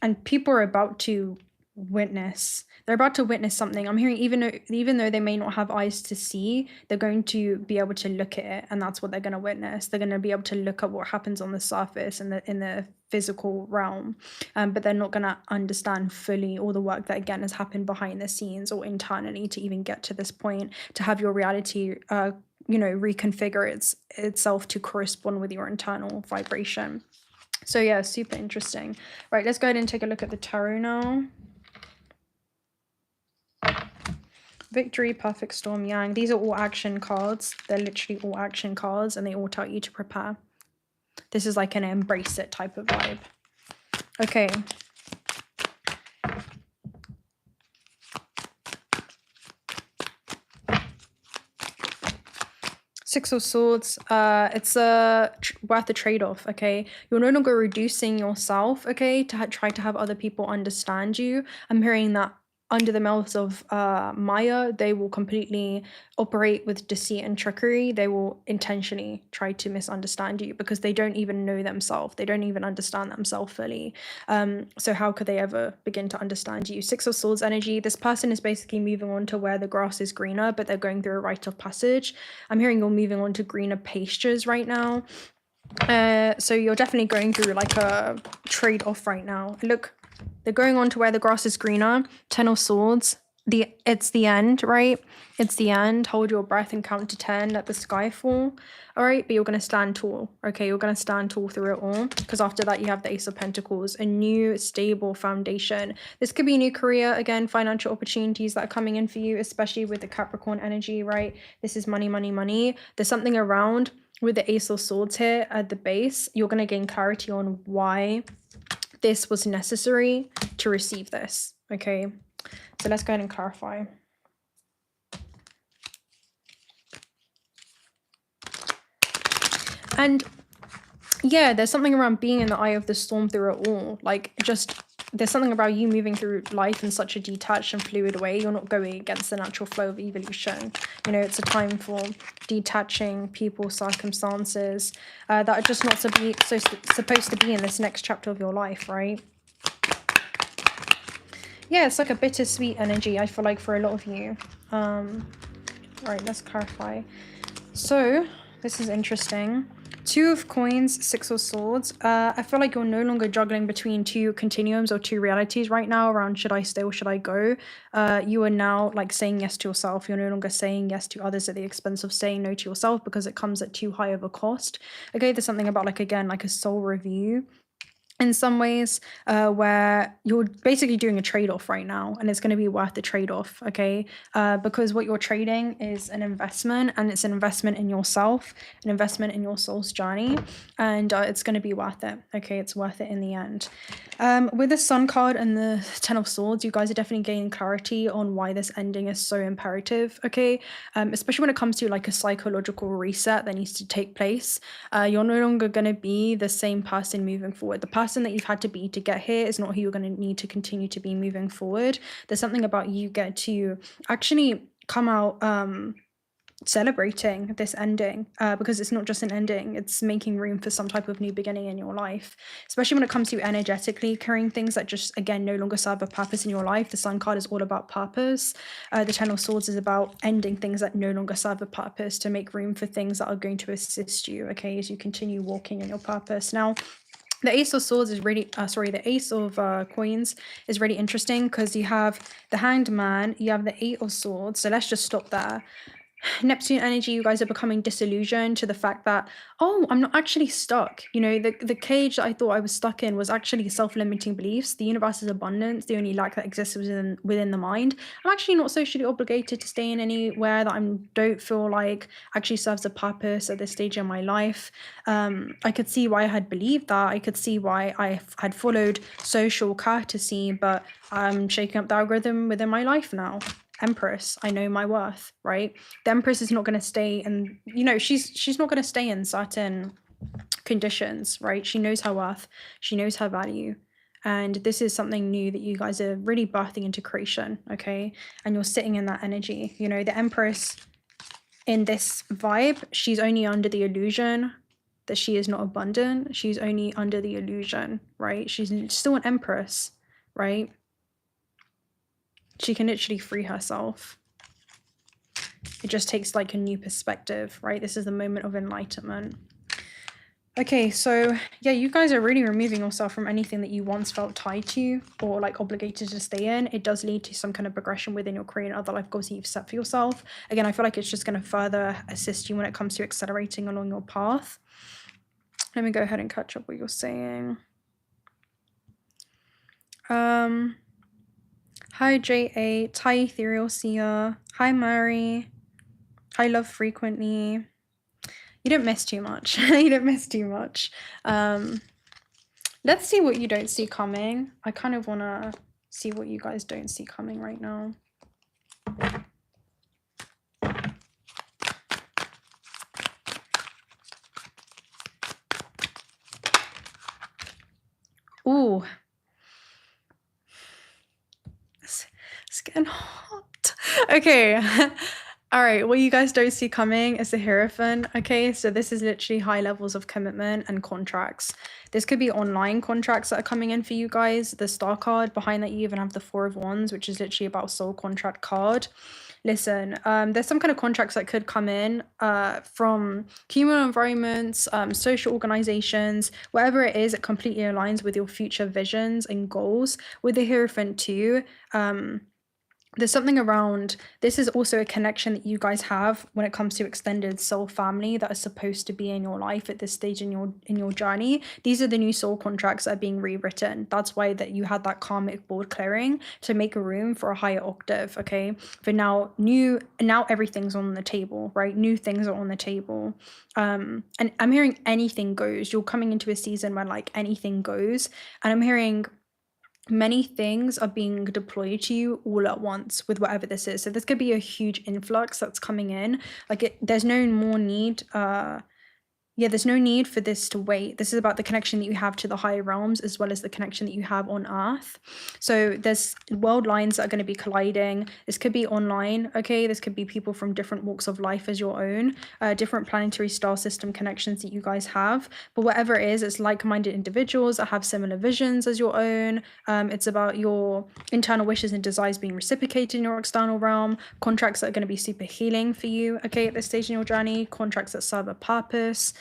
And people are about to witness. They're about to witness something. I'm hearing even though they may not have eyes to see, they're going to be able to look at it, and that's what they're going to witness. They're going to be able to look at what happens on the surface and in the physical realm, but they're not going to understand fully all the work that again has happened behind the scenes or internally to even get to this point, to have your reality reconfigure itself to correspond with your internal vibration. So yeah, super interesting. Right, let's go ahead and take a look at the tarot now. Victory, Perfect Storm, Yang. These are all action cards. They're literally all action cards and they all tell you to prepare. This is like an embrace it type of vibe. Okay. Six of Swords, it's worth a trade-off, okay? You're no longer reducing yourself, okay, to try to have other people understand you. I'm hearing that under the mouths of Maya, they will completely operate with deceit and trickery. They will intentionally try to misunderstand you because they don't even know themselves. They don't even understand themselves fully. So how could they ever begin to understand you? Six of Swords energy. This person is basically moving on to where the grass is greener, but they're going through a rite of passage. I'm hearing you're moving on to greener pastures right now. So you're definitely going through like a trade-off right now. Look. They're going on to where the grass is greener. Ten of Swords. it's the end, right? It's the end. Hold your breath and count to 10. Let the sky fall. All right, but you're going to stand tall. Okay, you're going to stand tall through it all, because after that you have the Ace of Pentacles, a new stable foundation. This could be a new career, again, financial opportunities that are coming in for you, especially with the Capricorn energy, right? This is money, money, money. There's something around with the Ace of Swords here at the base. You're going to gain clarity on why this was necessary to receive this. Okay, so let's go ahead and clarify. And yeah, there's something around being in the eye of the storm through it all. Like, just, there's something about you moving through life in such a detached and fluid way. You're not going against the natural flow of evolution. You know, it's a time for detaching people, circumstances that are just not supposed to be in this next chapter of your life, right? Yeah, it's like a bittersweet energy, I feel like, for a lot of you. Right, let's clarify. So, this is interesting. 2 of Coins, 6 of Swords. I feel like you're no longer juggling between 2 continuums or 2 realities right now around should I stay or should I go. You are now like saying yes to yourself. You're no longer saying yes to others at the expense of saying no to yourself, because it comes at too high of a cost. Okay, there's something about, like, again, like a soul review in some ways, where you're basically doing a trade-off right now, and it's going to be worth the trade-off, okay? Because what you're trading is an investment, and it's an investment in yourself, an investment in your soul's journey, and it's going to be worth it, okay? It's worth it in the end. With the Sun card and the 10 of Swords, you guys are definitely gaining clarity on why this ending is so imperative, okay? Especially when it comes to like a psychological reset that needs to take place. You're no longer going to be the same person moving forward. The person that you've had to be to get here is not who you're going to need to continue to be moving forward. There's something about you get to actually come out celebrating this ending, because it's not just an ending, it's making room for some type of new beginning in your life, especially when it comes to energetically carrying things that just, again, no longer serve a purpose in your life. The Sun card is all about purpose. The 10 of Swords is about ending things that no longer serve a purpose to make room for things that are going to assist you, okay, as you continue walking in your purpose. Now, the Ace of Swords is really, the Ace of Coins is really interesting, because you have the Hanged Man, you have the 8 of Swords, so let's just stop there. Neptune energy, you guys are becoming disillusioned to the fact that, oh, I'm not actually stuck. You know, the cage that I thought I was stuck in was actually self-limiting beliefs. The universe is abundance. The only lack that exists within the mind. I'm actually not socially obligated to stay in anywhere that I don't feel like actually serves a purpose at this stage in my life. I could see why I had believed that. I could see why I had followed social courtesy, but I'm shaking up the algorithm within my life now. Empress, I know my worth, right? The Empress is not going to stay, and you know, she's not going to stay in certain conditions, right? She knows her worth, she knows her value, and this is something new that you guys are really birthing into creation, okay? And you're sitting in that energy. You know, the Empress in this vibe, she's only under the illusion that she is not abundant. She's only under the illusion, right? She's still an Empress, right? She can literally free herself. It just takes like a new perspective, right? This is the moment of enlightenment. Okay, so yeah, you guys are really removing yourself from anything that you once felt tied to or like obligated to stay in. It does lead to some kind of progression within your career and other life goals that you've set for yourself. Again, I feel like it's just going to further assist you when it comes to accelerating along your path. Let me go ahead and catch up what you're saying. Hi J8, hi Ethereal Seer, hi Mary, hi Love Frequently. You didn't miss too much. You didn't miss too much. Let's see what you don't see coming. I kind of want to see what you guys don't see coming right now. Ooh. It's getting hot. Okay. All right. What you guys don't see coming is the Hierophant. Okay. So this is literally high levels of commitment and contracts. This could be online contracts that are coming in for you guys. The Star card behind that, you even have the 4 of Wands, which is literally about soul contract card. Listen, there's some kind of contracts that could come in from communal environments, social organizations, whatever it is, it completely aligns with your future visions and goals. With the Hierophant too, there's something around, this is also a connection that you guys have when it comes to extended soul family that is supposed to be in your life at this stage in your journey. These are the new soul contracts that are being rewritten. That's why that you had that karmic board clearing to make a room for a higher octave. Okay, for now everything's on the table, right? New things are on the table. And I'm hearing anything goes. You're coming into a season where like anything goes, and I'm hearing many things are being deployed to you all at once with whatever this is. So this could be a huge influx that's coming in. Like there's no more need there's no need for this to wait. This is about the connection that you have to the higher realms as well as the connection that you have on Earth. So there's world lines that are going to be colliding. This could be online, okay? This could be people from different walks of life as your own, different planetary star system connections that you guys have. But whatever it is, it's like-minded individuals that have similar visions as your own. It's about your internal wishes and desires being reciprocated in your external realm. Contracts that are going to be super healing for you, okay, at this stage in your journey. Contracts that serve a purpose.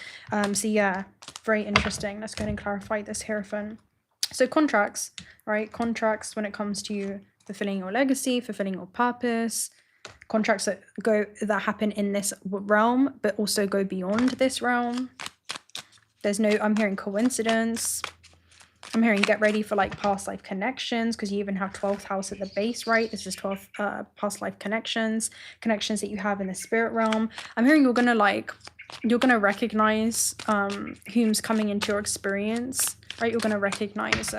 So yeah, very interesting. Let's go ahead and clarify this Hierophant. So contracts, right? Contracts when it comes to fulfilling your legacy, fulfilling your purpose. Contracts that happen in this realm, but also go beyond this realm. I'm hearing coincidence. I'm hearing get ready for like past life connections, because you even have 12th house at the base, right? This is 12th past life connections that you have in the spirit realm. I'm hearing you're gonna recognize whom's coming into your experience, right? You're gonna recognize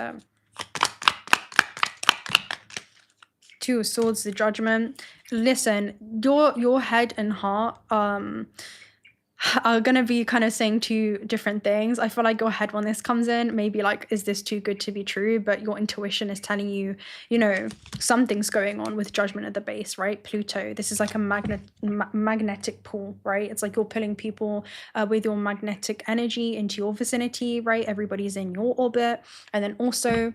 Two of Swords, the Judgment. Listen, your head and heart are gonna be kind of saying two different things. I feel like your head when this comes in, maybe like, is this too good to be true? But your intuition is telling you, you know, something's going on with Judgment at the base, right? Pluto. This is like a magnetic pull, right? It's like you're pulling people with your magnetic energy into your vicinity, right? Everybody's in your orbit, and then also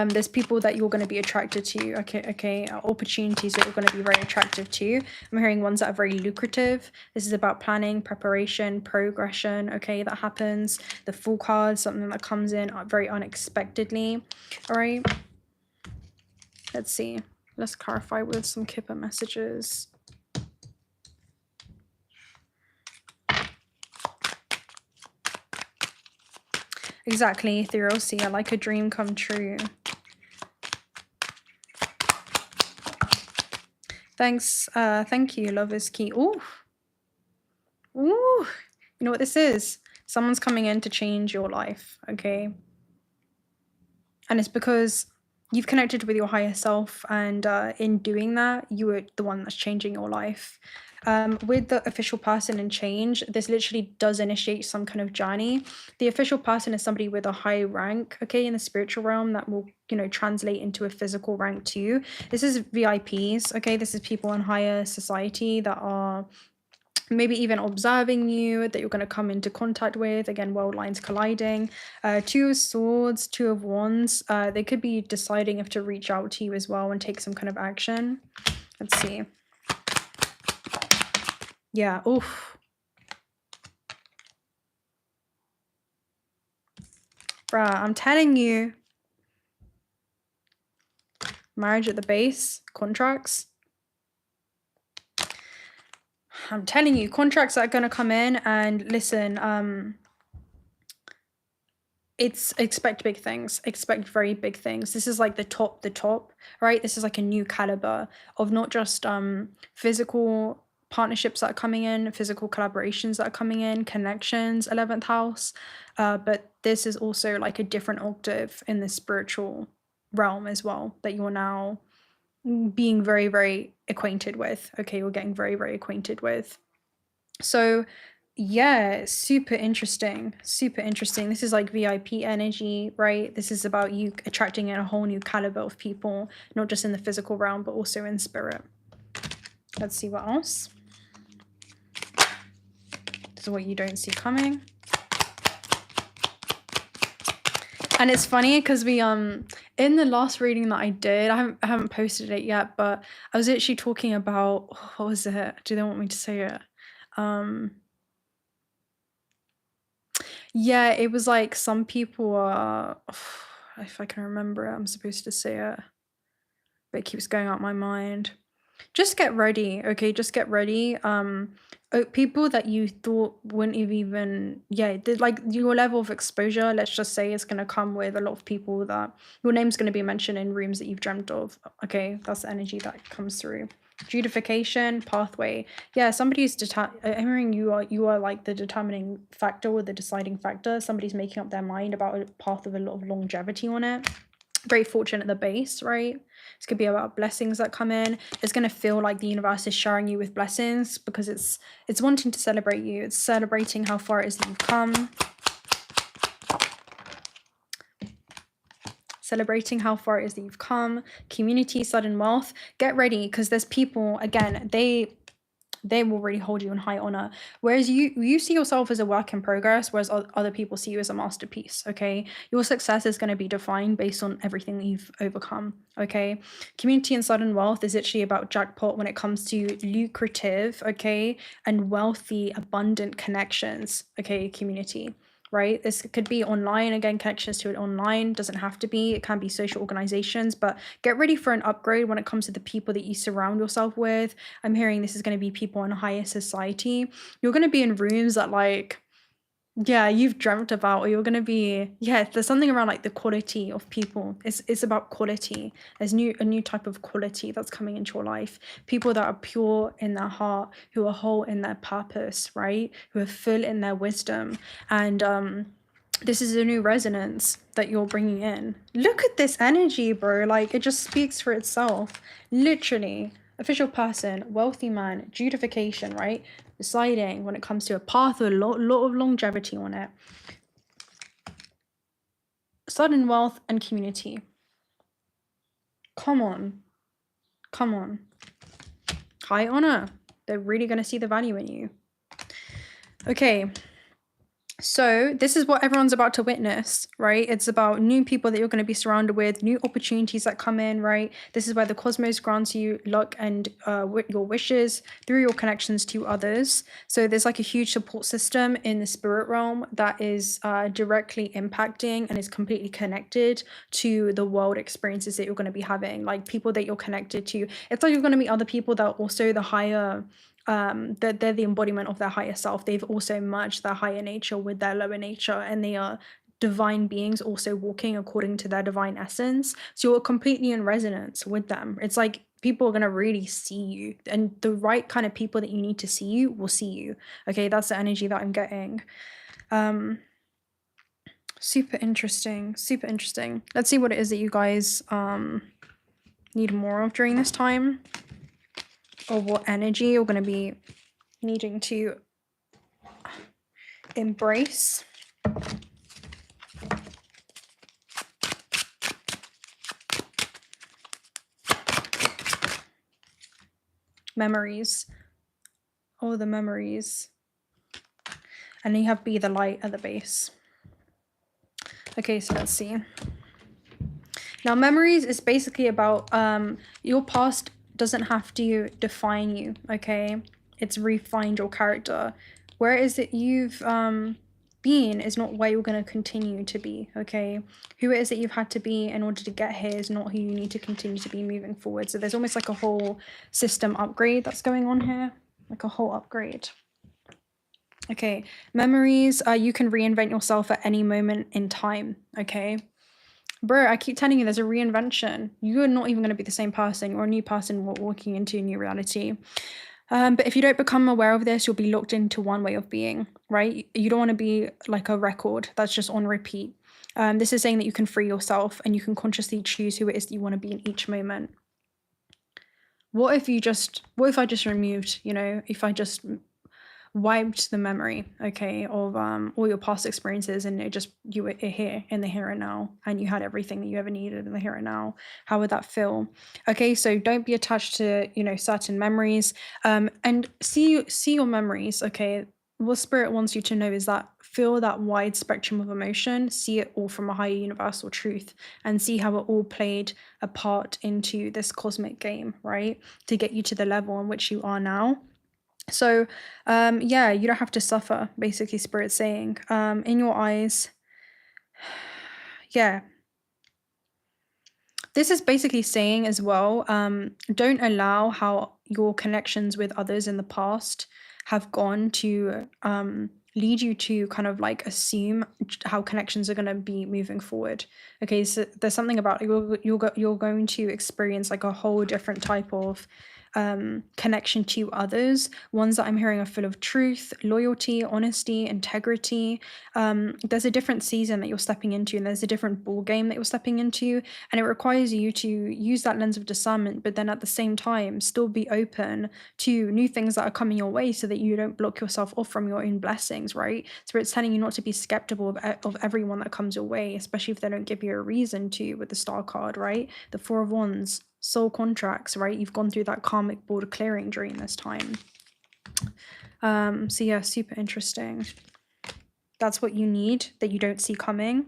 there's people that you're going to be attracted to, okay, opportunities that you're going to be very attractive to. I'm hearing ones that are very lucrative. This is about planning, preparation, progression, okay, that happens. The Fool card, something that comes in very unexpectedly, all right? Let's see. Let's clarify with some Kipper messages. Exactly, 𝓣𝓻𝓪, like a dream come true. Thanks, thank you, love is key. Ooh, you know what this is? Someone's coming in to change your life, okay? And it's because you've connected with your higher self, and in doing that, you are the one that's changing your life. With the official person and change, this literally does initiate some kind of journey. The official person is somebody with a high rank, okay, in the spiritual realm that will, you know, translate into a physical rank too. This is VIPs, okay? This is people in higher society that are maybe even observing you, that you're going to come into contact with. Again, world lines colliding. Two of Swords, Two of Wands. They could be deciding if to reach out to you as well and take some kind of action. Let's see. Yeah, oof. Bruh, I'm telling you. Marriage at the base, contracts. I'm telling you, contracts that are going to come in, and listen, expect big things, expect very big things. This is like the top, right? This is like a new caliber of not just physical partnerships that are coming in, physical collaborations that are coming in, connections, 11th house, but this is also like a different octave in the spiritual realm as well, that you're now being very, very acquainted with. Okay, you're getting very, very acquainted with. So yeah, super interesting. This is like VIP energy, right? This is about you attracting in a whole new caliber of people, not just in the physical realm, but also in spirit. Let's see what else. This is what you don't see coming. And it's funny because we in the last reading that I did, I haven't posted it yet, but I was actually talking about, what was it? Do they want me to say it? Yeah, it was like some people are, if I can remember it, I'm supposed to say it. but it keeps going out my mind. Just get ready, okay? Just get ready. People that you thought wouldn't have even, yeah, like your level of exposure, let's just say, is going to come with a lot of people that your name's going to be mentioned in rooms that you've dreamt of. Okay, that's the energy that comes through. Judification pathway. Yeah, somebody's I'm hearing you are like the determining factor or the deciding factor. Somebody's making up their mind about a path with a lot of longevity on it. Great fortune at the base, right? This could be about blessings that come in. It's going to feel like the universe is showering you with blessings because it's wanting to celebrate you. It's celebrating how far it is that you've come. Celebrating how far it is that you've come. Community, sudden wealth. Get ready, because there's people, again, they will really hold you in high honor. Whereas you see yourself as a work in progress, whereas other people see you as a masterpiece, okay? Your success is going to be defined based on everything that you've overcome, okay? Community and sudden wealth is actually about jackpot when it comes to lucrative, okay, and wealthy, abundant connections, okay, community. Right? This could be online, again, connections to it online, doesn't have to be, it can be social organizations, but get ready for an upgrade when it comes to the people that you surround yourself with. I'm hearing this is going to be people in higher society. You're going to be in rooms that, like, yeah, you've dreamt about, or you're going to be, yeah, there's something around like the quality of people. It's about quality. There's a new type of quality that's coming into your life. People that are pure in their heart, who are whole in their purpose, right? Who are full in their wisdom. And this is a new resonance that you're bringing in. Look at this energy, bro. Like, it just speaks for itself. Literally. Official person, wealthy man, judification, right? Deciding when it comes to a path with a lot of longevity on it. Sudden wealth and community. Come on. Come on. High honor. They're really going to see the value in you. Okay. So this is what everyone's about to witness, right? It's about new people that you're going to be surrounded with, new opportunities that come in, right? This is where the cosmos grants you luck and your wishes through your connections to others. So there's like a huge support system in the spirit realm that is directly impacting and is completely connected to the world experiences that you're going to be having, like people that you're connected to. It's like you're going to meet other people that are also the higher they're the embodiment of their higher self. They've also merged their higher nature with their lower nature, and they are divine beings also walking according to their divine essence. So you're completely in resonance with them. It's like people are going to really see you, and the right kind of people that you need to see you will see you. Okay, that's the energy that I'm getting. Super interesting, super interesting. Let's see what it is that you guys need more of during this time. Or what energy you're going to be needing to embrace. Memories. Oh, the memories. And then you have be the light at the base. Okay, so let's see. Now, memories is basically about your past doesn't have to define you, okay? It's refined your character. Where it is that you've been is not where you're going to continue to be, okay? Who it is that you've had to be in order to get here is not who you need to continue to be moving forward. So there's almost like a whole system upgrade that's going on here, like a whole upgrade. Okay, memories, you can reinvent yourself at any moment in time, okay? Bro, I keep telling you, there's a reinvention. You're not even going to be the same person. You're a new person walking into a new reality. But if you don't become aware of this, you'll be locked into one way of being, right? You don't want to be like a record that's just on repeat. This is saying that you can free yourself and you can consciously choose who it is that you want to be in each moment. What if I just removed, you know, if I just wiped the memory, okay, of all your past experiences, and you were here in the here and now, and you had everything that you ever needed in the here and now? How would that feel? Okay, so don't be attached to, you know, certain memories, and see your memories, okay? What spirit wants you to know is that feel that wide spectrum of emotion, see it all from a higher universal truth, and see how it all played a part into this cosmic game, right, to get you to the level in which you are now. So, yeah, you don't have to suffer, basically, Spirit's saying. In your eyes, yeah. This is basically saying as well, don't allow how your connections with others in the past have gone to lead you to kind of like assume how connections are going to be moving forward. Okay, so there's something about you're going to experience like a whole different type of connection to others. Ones that I'm hearing are full of truth, loyalty, honesty, integrity. There's a different season that you're stepping into, and there's a different ball game that you're stepping into, and it requires you to use that lens of discernment, but then at the same time still be open to new things that are coming your way, so that you don't block yourself off from your own blessings, right? So it's telling you not to be skeptical of everyone that comes your way, especially if they don't give you a reason to, with the Star card, right? The Four of Wands, soul contracts, right? You've gone through that karmic border clearing during this time. So yeah, super interesting. That's what you need, that you don't see coming.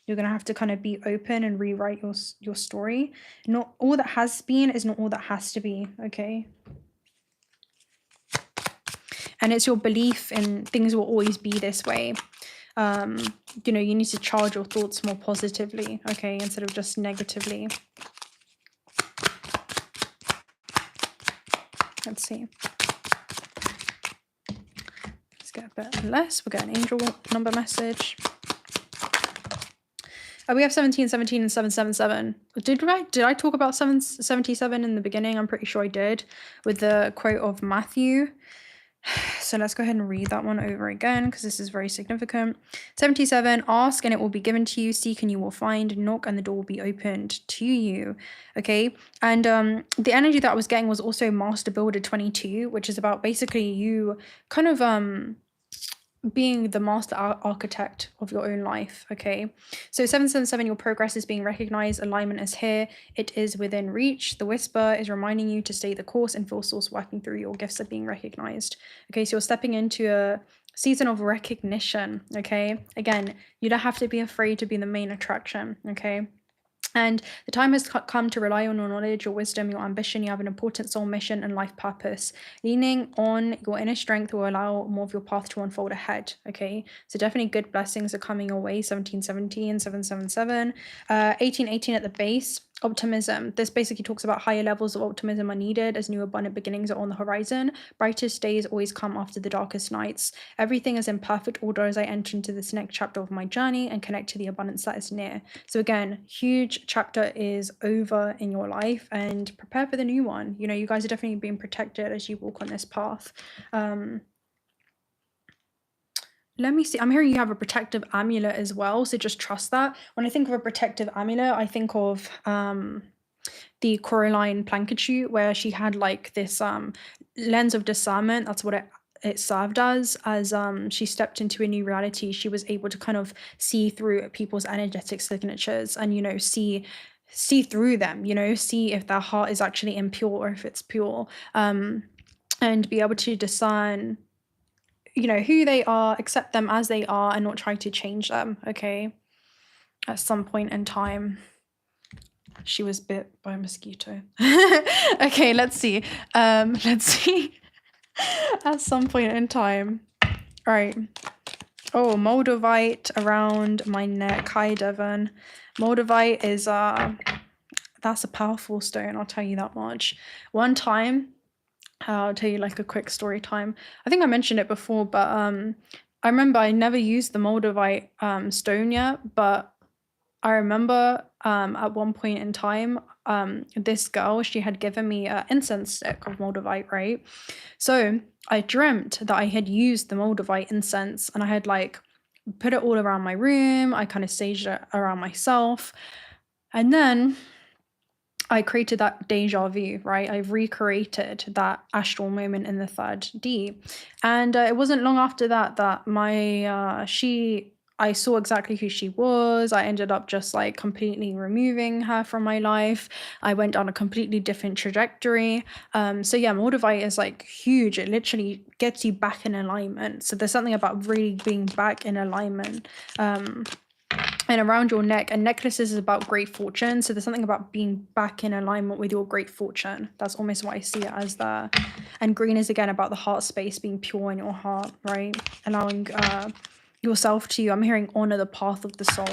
You're going to have to kind of be open and rewrite your story. Not all that has been is not all that has to be, okay? And it's your belief in things will always be this way. You know, you need to charge your thoughts more positively, okay, instead of just negatively. Let's see. Let's get a bit less. We'll get an angel number message. Oh, we have 1717 and 777. Did I talk about 777 in the beginning? I'm pretty sure I did, with the quote of Matthew. So let's go ahead and read that one over again, because this is very significant. 77, ask and it will be given to you, seek and you will find, knock and the door will be opened to you. Okay, and the energy that I was getting was also Master Builder 22, which is about basically you kind of being the master architect of your own life. Okay, so 777, your progress is being recognized, alignment is here, it is within reach. The whisper is reminding you to stay the course and feel source working through. Your gifts are being recognized. Okay, so you're stepping into a season of recognition. Okay, again, you don't have to be afraid to be the main attraction. Okay, and the time has come to rely on your knowledge, your wisdom, your ambition. You have an important soul mission and life purpose. Leaning on your inner strength will allow more of your path to unfold ahead. Okay, so definitely good blessings are coming your way. 1717, 777, 1818 at the base. Optimism. This basically talks about higher levels of optimism are needed as new abundant beginnings are on the horizon. Brightest days always come after the darkest nights. Everything is in perfect order as I enter into this next chapter of my journey and connect to the abundance that is near. So again, huge chapter is over in your life, and prepare for the new one. You know, you guys are definitely being protected as you walk on this path. Let me see. I'm hearing you have a protective amulet as well, so just trust that. When I think of a protective amulet, I think of the Coraline Plankachu, where she had like this lens of discernment. That's what it served as she stepped into a new reality. She was able to kind of see through people's energetic signatures and, you know, see through them, you know, see if their heart is actually impure or if it's pure, and be able to discern, you know, who they are, accept them as they are, and not try to change them. Okay, at some point in time she was bit by a mosquito. Okay, let's see. At some point in time. All right. Oh, moldavite around my neck. Hi, Devon. Moldavite is that's a powerful stone, I'll tell you that much. One time, I'll tell you like a quick story time. I think I mentioned it before, but I remember I never used the moldavite stone yet, but I remember at one point in time, this girl, she had given me an incense stick of moldavite, right? So I dreamt that I had used the moldavite incense and I had like put it all around my room. I kind of staged it around myself. And then I created that deja vu, right? I've recreated that astral moment in the third D. And it wasn't long after that my, I saw exactly who she was. I ended up just like completely removing her from my life. I went on a completely different trajectory. So yeah, moldavite is like huge. It literally gets you back in alignment. So there's something about really being back in alignment. And around your neck, and necklaces is about great fortune. So there's something about being back in alignment with your great fortune. That's almost what I see it as there. And green is again about the heart space, being pure in your heart, right? Allowing yourself to, I'm hearing, honor the path of the soul.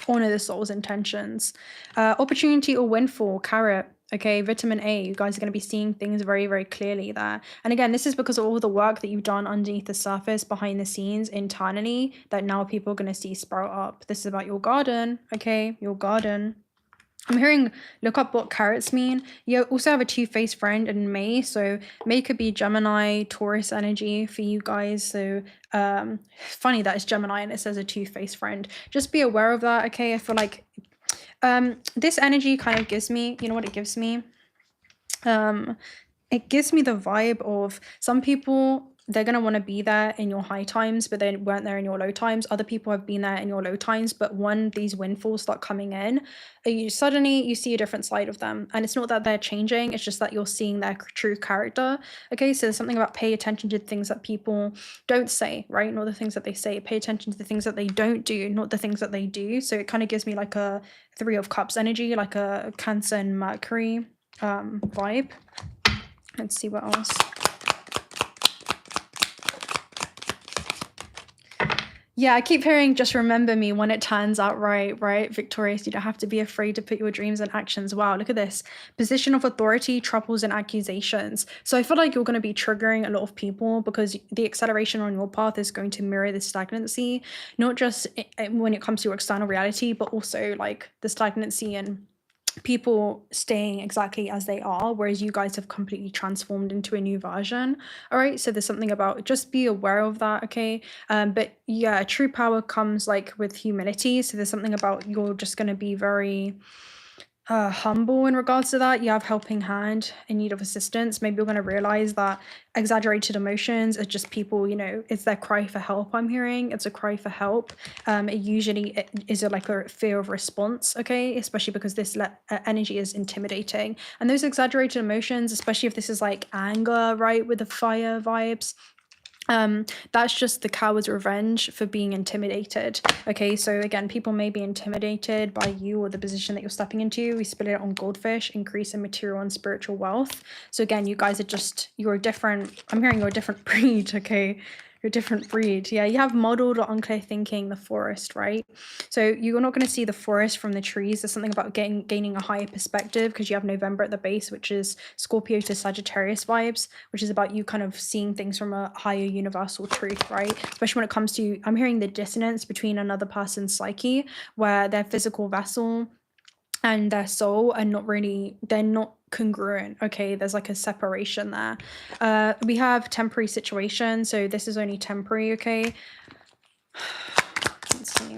honor the soul's intentions. Opportunity or windfall, carrot. Okay, vitamin A, you guys are going to be seeing things very, very clearly there. And again, this is because of all the work that you've done underneath the surface, behind the scenes, internally, that now people are going to see sprout up. This is about your garden, okay? Your garden. I'm hearing, look up what carrots mean. You also have a two-faced friend in May. So May could be Gemini, Taurus energy for you guys. So funny that it's Gemini and it says a two-faced friend. Just be aware of that, okay? I feel like this energy kind of gives me, you know what it gives me? It gives me the vibe of some people, they're going to want to be there in your high times, but they weren't there in your low times. Other people have been there in your low times, but when these windfalls start coming in, suddenly you see a different side of them. And it's not that they're changing, it's just that you're seeing their true character. Okay, so there's something about pay attention to things that people don't say, right? Not the things that they say. Pay attention to the things that they don't do, not the things that they do. So it kind of gives me like a Three of Cups energy, like a Cancer and Mercury vibe. Let's see what else. Yeah, I keep hearing just remember me when it turns out right? Victorious, you don't have to be afraid to put your dreams and actions. Wow, look at this. Position of authority, troubles and accusations. So I feel like you're going to be triggering a lot of people because the acceleration on your path is going to mirror the stagnancy, not just when it comes to your external reality, but also like the stagnancy and people staying exactly as they are, whereas you guys have completely transformed into a new version. All right, so there's something about, just be aware of that, okay? But yeah, true power comes like with humility. So there's something about, you're just going to be very humble in regards to that. You have helping hand in need of assistance. Maybe you're going to realize that exaggerated emotions are just people, you know, it's their cry for help. I'm hearing it's a cry for help. It usually is like a fear of response, okay? Especially because this energy is intimidating, and those exaggerated emotions, especially if this is like anger, right, with the fire vibes, that's just the coward's revenge for being intimidated. Okay, so again, people may be intimidated by you or the position that you're stepping into. We split it on goldfish, increase in material and spiritual wealth. So again, you guys are just, you're a different, I'm hearing you're a different breed, okay? You're a different breed. Yeah, you have modeled or unclear thinking, the forest, right? So you're not going to see the forest from the trees. There's something about gaining a higher perspective because you have November at the base, which is Scorpio to Sagittarius vibes, which is about you kind of seeing things from a higher universal truth, right? Especially when it comes to, I'm hearing the dissonance between another person's psyche, where their physical vessel and their soul are not really, they're not congruent, okay? There's like a separation there. We have temporary situation, so this is only temporary, okay? Let's see.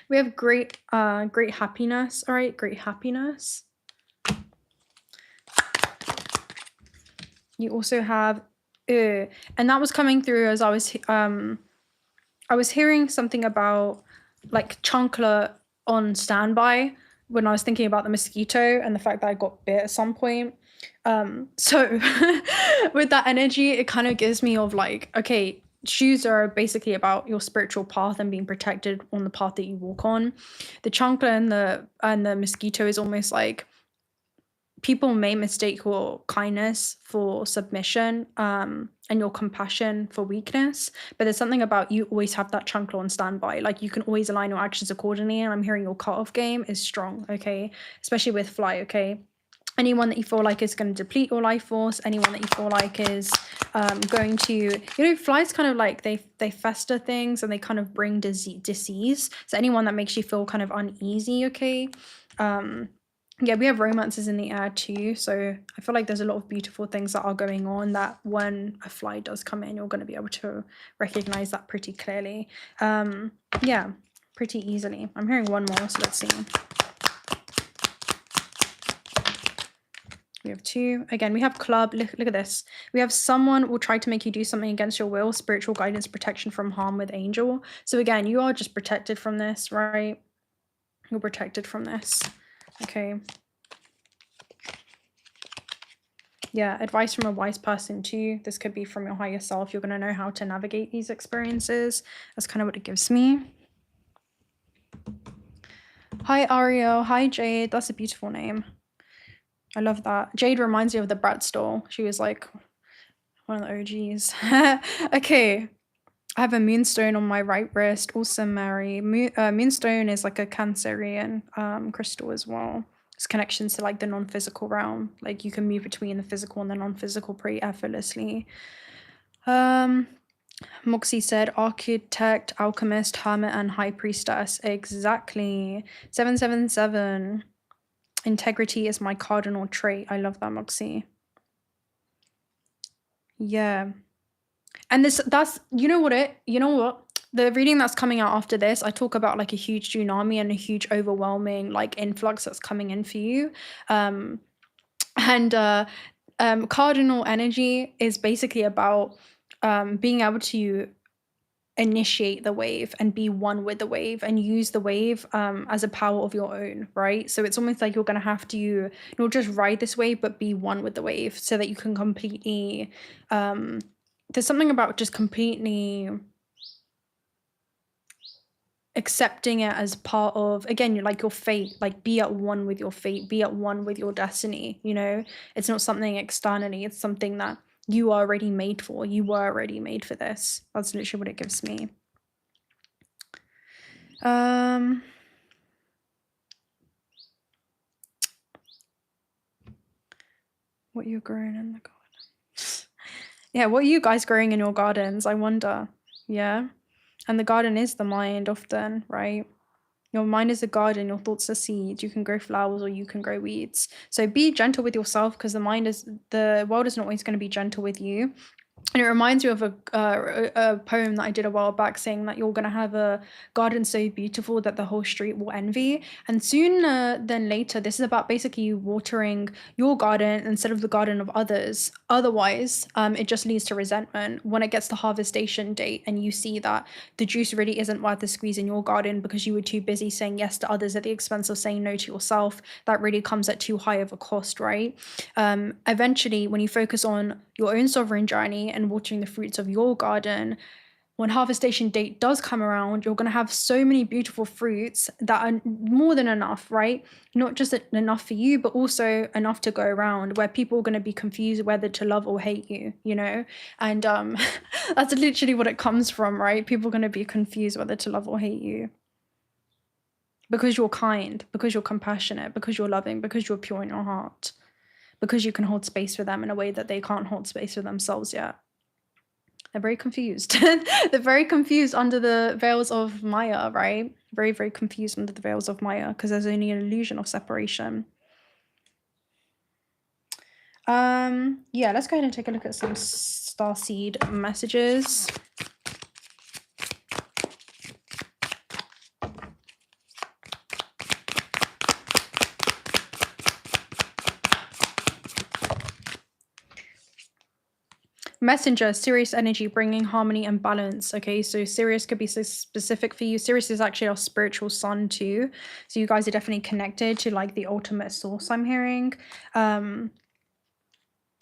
We have great happiness, all right? Great happiness. You also have, and that was coming through as I was hearing something about like chancla on standby when I was thinking about the mosquito and the fact that I got bit at some point. So with that energy, it kind of gives me of like, okay, shoes are basically about your spiritual path and being protected on the path that you walk on. The chancla and the mosquito is almost like, people may mistake your kindness for submission, and your compassion for weakness, but there's something about you always have that chancla on standby. Like you can always align your actions accordingly, and I'm hearing your cutoff game is strong, okay? Especially with fly, okay? Anyone that you feel like is going to deplete your life force, anyone that you feel like is going to, you know, flies kind of like they fester things and they kind of bring disease. So anyone that makes you feel kind of uneasy, okay? Yeah, we have romances in the air too, so I feel like there's a lot of beautiful things that are going on that when a fly does come in, you're going to be able to recognize that pretty clearly. Yeah, pretty easily. I'm hearing one more, so let's see. We have two. Again, we have club. Look at this. We have someone will try to make you do something against your will. Spiritual guidance, protection from harm with angel. So again, you are just protected from this, right? You're protected from this. Okay. Yeah, advice from a wise person too. This could be from your higher self. You're going to know how to navigate these experiences. That's kind of what it gives me. Hi, Ariel. Hi, Jade. That's a beautiful name. I love that. Jade reminds me of the Bratz doll. She was like one of the OGs. Okay. I have a moonstone on my right wrist. Awesome, Mary. Moonstone is like a Cancerian crystal as well. It's connections to like the non-physical realm. Like you can move between the physical and the non-physical pretty effortlessly. Moxie said architect, alchemist, hermit, and high priestess. Exactly. 777. Integrity is my cardinal trait. I love that, Moxie. Yeah. And that's you know what? The reading that's coming out after this, I talk about like a huge tsunami and a huge overwhelming like influx that's coming in for you. Cardinal energy is basically about being able to initiate the wave and be one with the wave and use the wave as a power of your own, right? So it's almost like you're going to have to not just ride this wave, but be one with the wave so that you can completely, there's something about just completely accepting it as part of, again, you're like your fate, like be at one with your fate, be at one with your destiny, you know? It's not something externally, it's something that you are already made for. You were already made for this. That's literally what it gives me. What you're growing in the garden. Yeah, what are you guys growing in your gardens? I wonder. Yeah. And the garden is the mind often, right? Your mind is a garden, your thoughts are seeds. You can grow flowers or you can grow weeds. So be gentle with yourself because the world is not always going to be gentle with you. And it reminds you of a poem that I did a while back saying that you're going to have a garden so beautiful that the whole street will envy. And sooner than later, this is about basically you watering your garden instead of the garden of others. Otherwise, it just leads to resentment. When it gets to harvestation date and you see that the juice really isn't worth the squeeze in your garden because you were too busy saying yes to others at the expense of saying no to yourself, that really comes at too high of a cost, right? Eventually, when you focus on your own sovereign journey and watering the fruits of your garden, when harvestation date does come around, you're going to have so many beautiful fruits that are more than enough, right? Not just enough for you, but also enough to go around, where people are going to be confused whether to love or hate you, you know? And that's literally what it comes from, right? People are going to be confused whether to love or hate you. Because you're kind, because you're compassionate, because you're loving, because you're pure in your heart, because you can hold space for them in a way that they can't hold space for themselves yet. They're very confused. They're very confused under the veils of Maya, right? Very, very confused under the veils of Maya because there's only an illusion of separation. Yeah, let's go ahead and take a look at some starseed messages. Messenger, Sirius energy, bringing harmony and balance. Okay, so Sirius could be so specific for you. Sirius is actually our spiritual sun too. So you guys are definitely connected to like the ultimate source, I'm hearing. I'm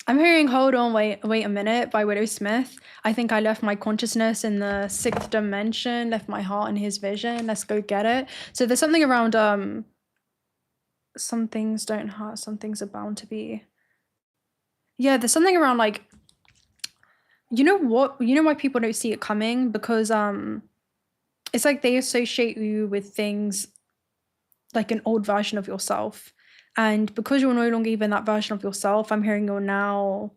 hearing Hold On, Wait a Minute by Widow Smith. I think I left my consciousness in the 6th dimension, left my heart in his vision. Let's go get it. So there's something around some things don't hurt, some things are bound to be. Yeah, there's something around like, you know what? You know why people don't see it coming? Because it's like they associate you with things like an old version of yourself. And because you're no longer even that version of yourself, I'm hearing you're now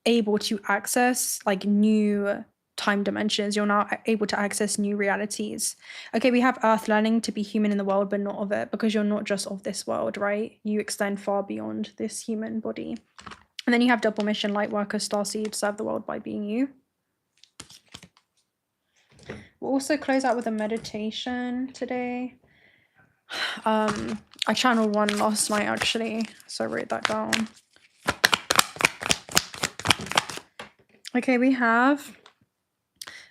able to access like new time dimensions. You're now able to access new realities. Okay, we have Earth learning to be human in the world, but not of it, because you're not just of this world, right? You extend far beyond this human body. And then you have double mission, light worker, starseed, serve the world by being you. We'll also close out with a meditation today. I channeled one last night actually, so I wrote that down. Okay, we have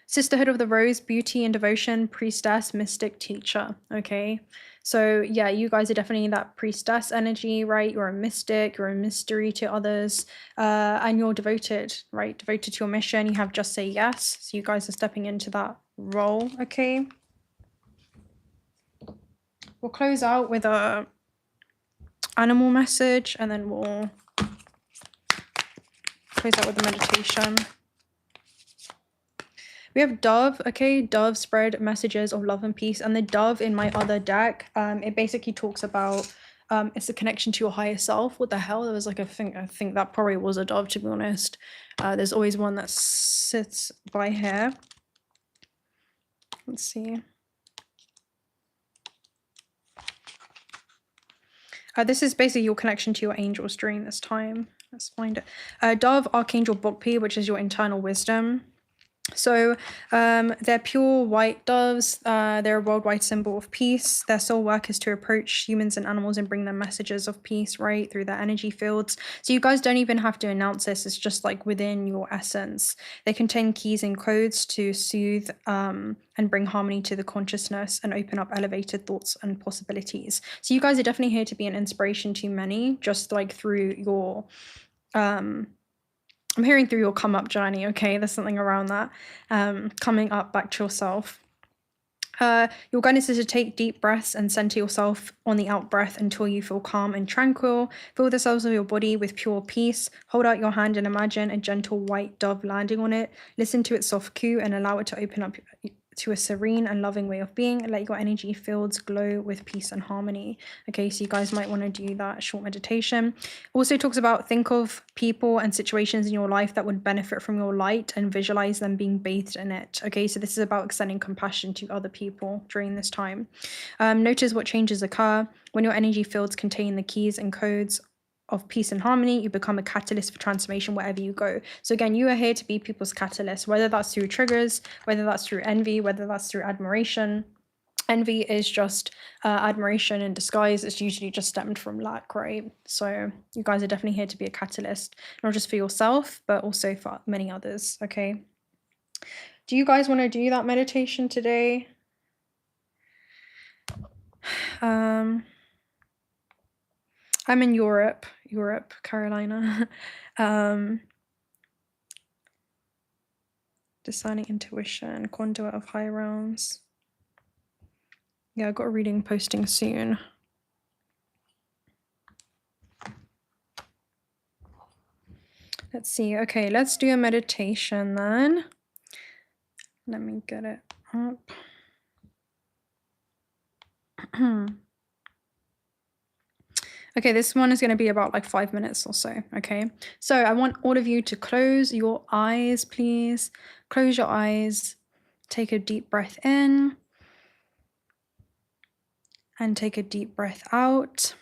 Sisterhood of the Rose, beauty and devotion, priestess, mystic, teacher. Okay, so yeah, you guys are definitely that priestess energy, right? You're a mystic, you're a mystery to others, and you're devoted, right? Devoted to your mission. You have just say yes. So you guys are stepping into that role, okay? We'll close out with a animal message and then we'll close out with a meditation. We have Dove, okay? Dove spread messages of love and peace. And the Dove in my other deck, it basically talks about it's a connection to your higher self. What the hell? There was like I think that probably was a Dove, to be honest. There's always one that sits by here. Let's see. This is basically your connection to your angels during this time. Let's find it. Dove, Archangel 𝓲𝓰, which is your internal wisdom. So they're pure white doves. They're a worldwide symbol of peace. Their sole work is to approach humans and animals and bring them messages of peace, right, through their energy fields. So you guys don't even have to announce this. It's just like within your essence. They contain keys and codes to soothe and bring harmony to the consciousness and open up elevated thoughts and possibilities. So you guys are definitely here to be an inspiration to many, just like through your I'm hearing through your come up journey, okay? There's something around that. Coming up back to yourself. Your guidance is to take deep breaths and center yourself on the out breath until you feel calm and tranquil. Fill the cells of your body with pure peace. Hold out your hand and imagine a gentle white dove landing on it. Listen to its soft coo and allow it to open up to a serene and loving way of being. Let your energy fields glow with peace and harmony. Okay, so you guys might want to do that short meditation. Also talks about think of people and situations in your life that would benefit from your light and visualize them being bathed in it. Okay, so this is about extending compassion to other people during this time. Notice what changes occur when your energy fields contain the keys and codes of peace and harmony. You become a catalyst for transformation wherever you go. So again, you are here to be people's catalyst, whether that's through triggers, whether that's through envy, whether that's through admiration. Envy is just admiration in disguise. It's usually just stemmed from lack, right? So you guys are definitely here to be a catalyst, not just for yourself, but also for many others, okay? Do you guys want to do that meditation today? I'm in Europe, Carolina. Discerning intuition, conduit of high realms. Yeah, I got a reading posting soon. Let's see. Okay, let's do a meditation then. Let me get it up. Okay, this one is going to be about like 5 minutes or so, okay? So I want all of you to close your eyes, please. Close your eyes. Take a deep breath in. And take a deep breath out.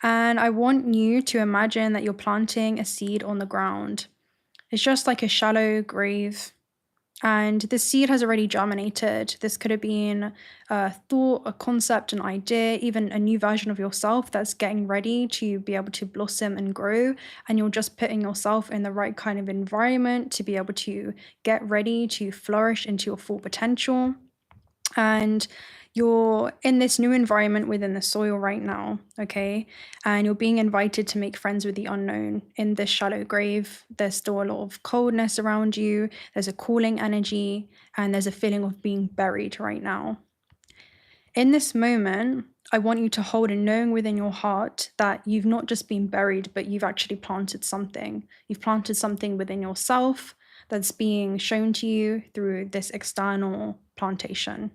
And I want you to imagine that you're planting a seed on the ground. It's just like a shallow grave. And the seed has already germinated. This could have been a thought, a concept, an idea, even a new version of yourself that's getting ready to be able to blossom and grow. And you're just putting yourself in the right kind of environment to be able to get ready to flourish into your full potential. And you're in this new environment within the soil right now, okay? And you're being invited to make friends with the unknown. In this shallow grave, there's still a lot of coldness around you. There's a cooling energy, and there's a feeling of being buried right now. In this moment, I want you to hold a knowing within your heart that you've not just been buried, but you've actually planted something. You've planted something within yourself that's being shown to you through this external plantation.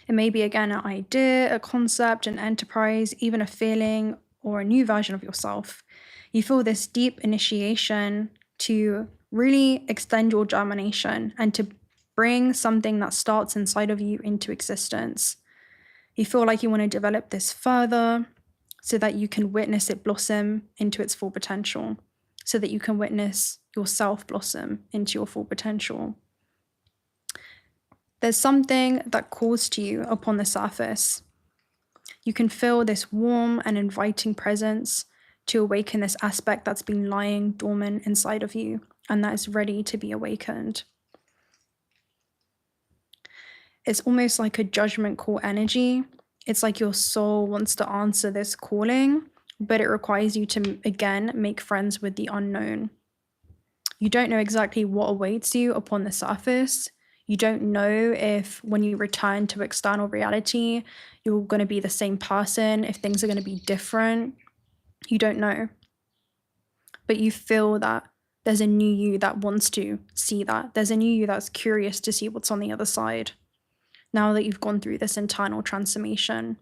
It may be, again, an idea, a concept, an enterprise, even a feeling, or a new version of yourself. You feel this deep initiation to really extend your germination and to bring something that starts inside of you into existence. You feel like you want to develop this further so that you can witness it blossom into its full potential, so that you can witness yourself blossom into your full potential. There's something that calls to you upon the surface. You can feel this warm and inviting presence to awaken this aspect that's been lying dormant inside of you and that is ready to be awakened. It's almost like a judgment call energy. It's like your soul wants to answer this calling, but it requires you to, again, make friends with the unknown. You don't know exactly what awaits you upon the surface. You don't know if when you return to external reality, you're going to be the same person, if things are going to be different. You don't know. But you feel that There's a new you that wants to see that. There's a new you that's curious to see what's on the other side, now that you've gone through this internal transformation.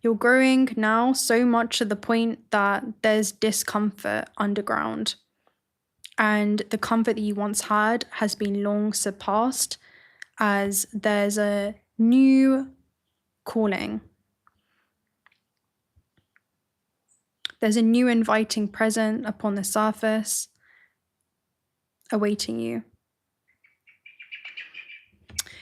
You're growing now so much to the point that there's discomfort underground. And the comfort that you once had has been long surpassed, as there's a new calling. There's a new inviting present upon the surface, awaiting you.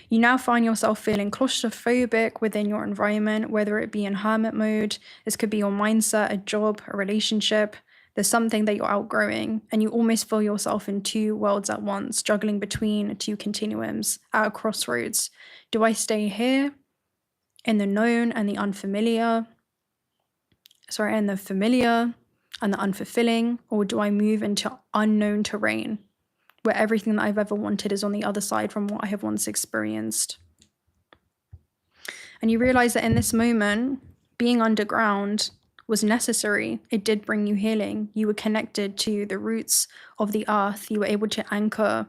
You now find yourself feeling claustrophobic within your environment, whether it be in hermit mode. This could be your mindset, a job, a relationship. There's something that you're outgrowing, and you almost feel yourself in two worlds at once, juggling between two continuums at a crossroads. Do I stay here in the known and the unfamiliar? And the familiar and the unfulfilling, or do I move into unknown terrain where everything that I've ever wanted is on the other side from what I have once experienced? And you realize that in this moment, being underground was necessary. It did bring you healing. You were connected to the roots of the earth. You were able to anchor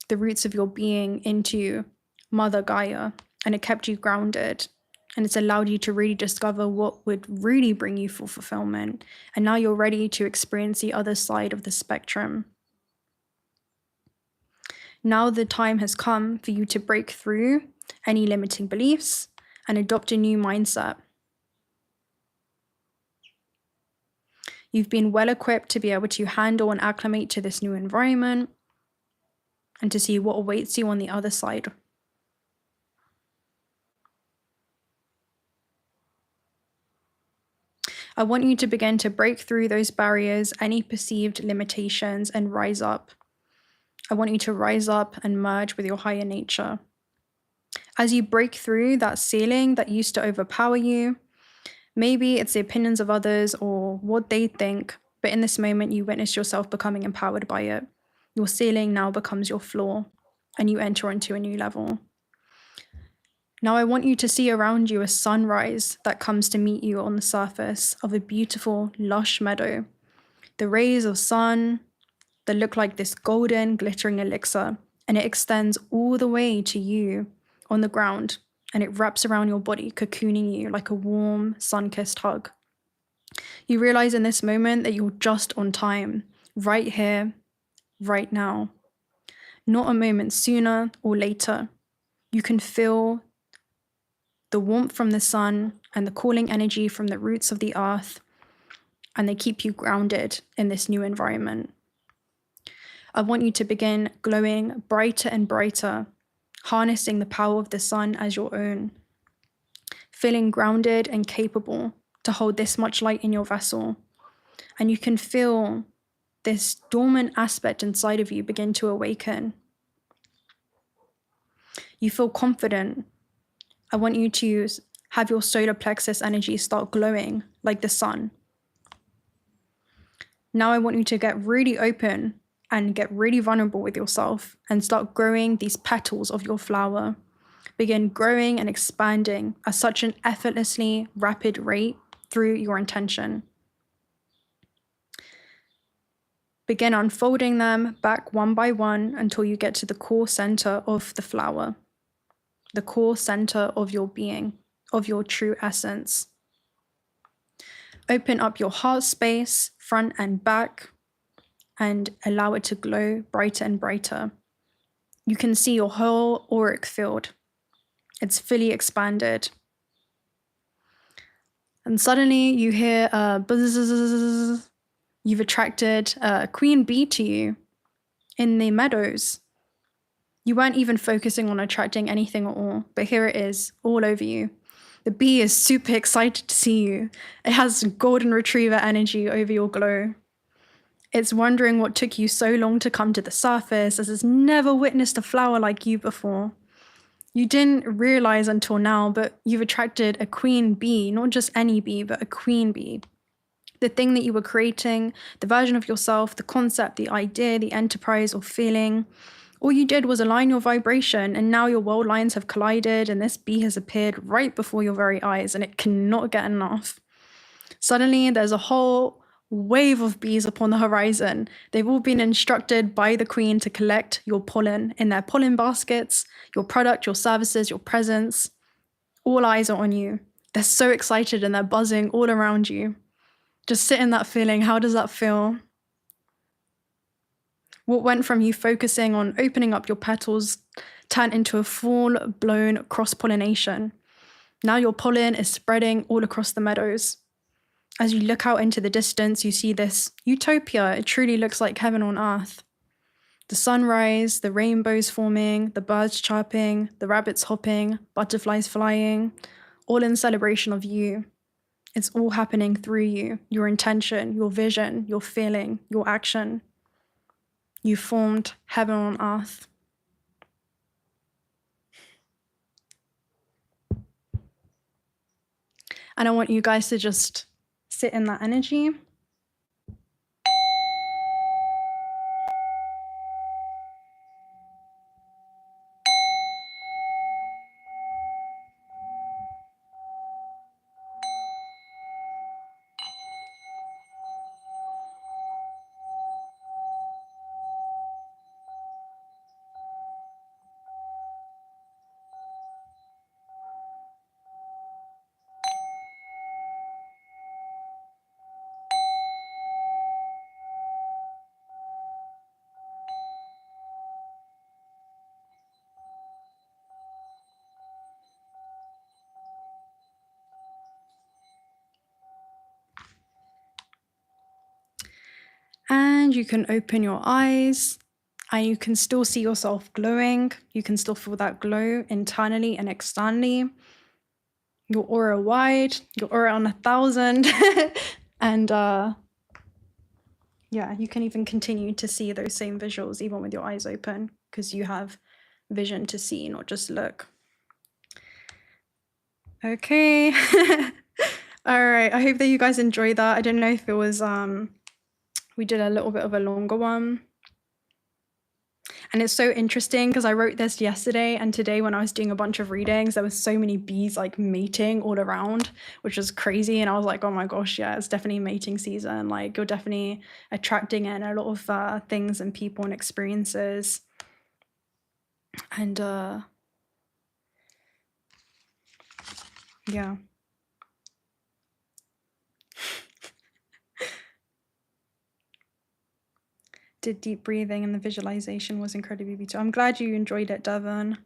the roots of your being into Mother Gaia, and it kept you grounded. And it's allowed you to really discover what would really bring you full fulfillment. And now you're ready to experience the other side of the spectrum. Now the time has come for you to break through any limiting beliefs and adopt a new mindset. You've been well equipped to be able to handle and acclimate to this new environment and to see what awaits you on the other side. I want you to begin to break through those barriers, any perceived limitations, and rise up. I want you to rise up and merge with your higher nature. As you break through that ceiling that used to overpower you, maybe it's the opinions of others or what they think, but in this moment you witness yourself becoming empowered by it. Your ceiling now becomes your floor, and you enter into a new level. Now I want you to see around you a sunrise that comes to meet you on the surface of a beautiful, lush meadow. The rays of sun that look like this golden, glittering elixir, and it extends all the way to you on the ground, and it wraps around your body, cocooning you like a warm, sun-kissed hug. You realize in this moment that you're just on time, right here, right now. Not a moment sooner or later. You can feel the warmth from the sun and the cooling energy from the roots of the earth, and they keep you grounded in this new environment. I want you to begin glowing brighter and brighter, harnessing the power of the sun as your own, feeling grounded and capable to hold this much light in your vessel. And you can feel this dormant aspect inside of you begin to awaken. You feel confident. I want you to have your solar plexus energy start glowing like the sun. Now I want you to get really open and get really vulnerable with yourself and start growing these petals of your flower. Begin growing and expanding at such an effortlessly rapid rate through your intention. Begin unfolding them back one by one until you get to the core center of the flower, the core center of your being, of your true essence. Open up your heart space, front and back, and allow it to glow brighter and brighter. You can see your whole auric field. It's fully expanded. And suddenly you hear a buzz. You've attracted a queen bee to you in the meadows. You weren't even focusing on attracting anything at all, but here it is, all over you. The bee is super excited to see you. It has golden retriever energy over your glow. It's wondering what took you so long to come to the surface, as it's never witnessed a flower like you before. You didn't realize until now, but you've attracted a queen bee, not just any bee, but a queen bee. The thing that you were creating, the version of yourself, the concept, the idea, the enterprise or feeling, all you did was align your vibration, and now your world lines have collided and this bee has appeared right before your very eyes, and it cannot get enough. Suddenly there's a whole wave of bees upon the horizon. They've all been instructed by the queen to collect your pollen in their pollen baskets, your product, your services, your presence. All eyes are on you. They're so excited and they're buzzing all around you. Just sit in that feeling. How does that feel? What went from you focusing on opening up your petals turned into a full-blown cross-pollination. Now your pollen is spreading all across the meadows. As you look out into the distance, you see this utopia. It truly looks like heaven on earth. The sunrise, the rainbows forming, the birds chirping, the rabbits hopping, butterflies flying, all in celebration of you. It's all happening through you, your intention, your vision, your feeling, your action. You formed heaven on earth. And I want you guys to just sit in that energy. And you can open your eyes and you can still see yourself glowing. You can still feel that glow internally and externally. Your aura wide, your aura on 1,000. And yeah, you can even continue to see those same visuals even with your eyes open because you have vision to see, not just look. Okay. All right. I hope that you guys enjoyed that. I don't know if it was we did a little bit of a longer one. And it's so interesting because I wrote this yesterday and today when I was doing a bunch of readings, there was so many bees like mating all around, which was crazy. And I was like, oh my gosh, yeah, it's definitely mating season. Like you're definitely attracting in a lot of things and people and experiences. And yeah. Did deep breathing and the visualization was incredibly beautiful. I'm glad you enjoyed it, Devon.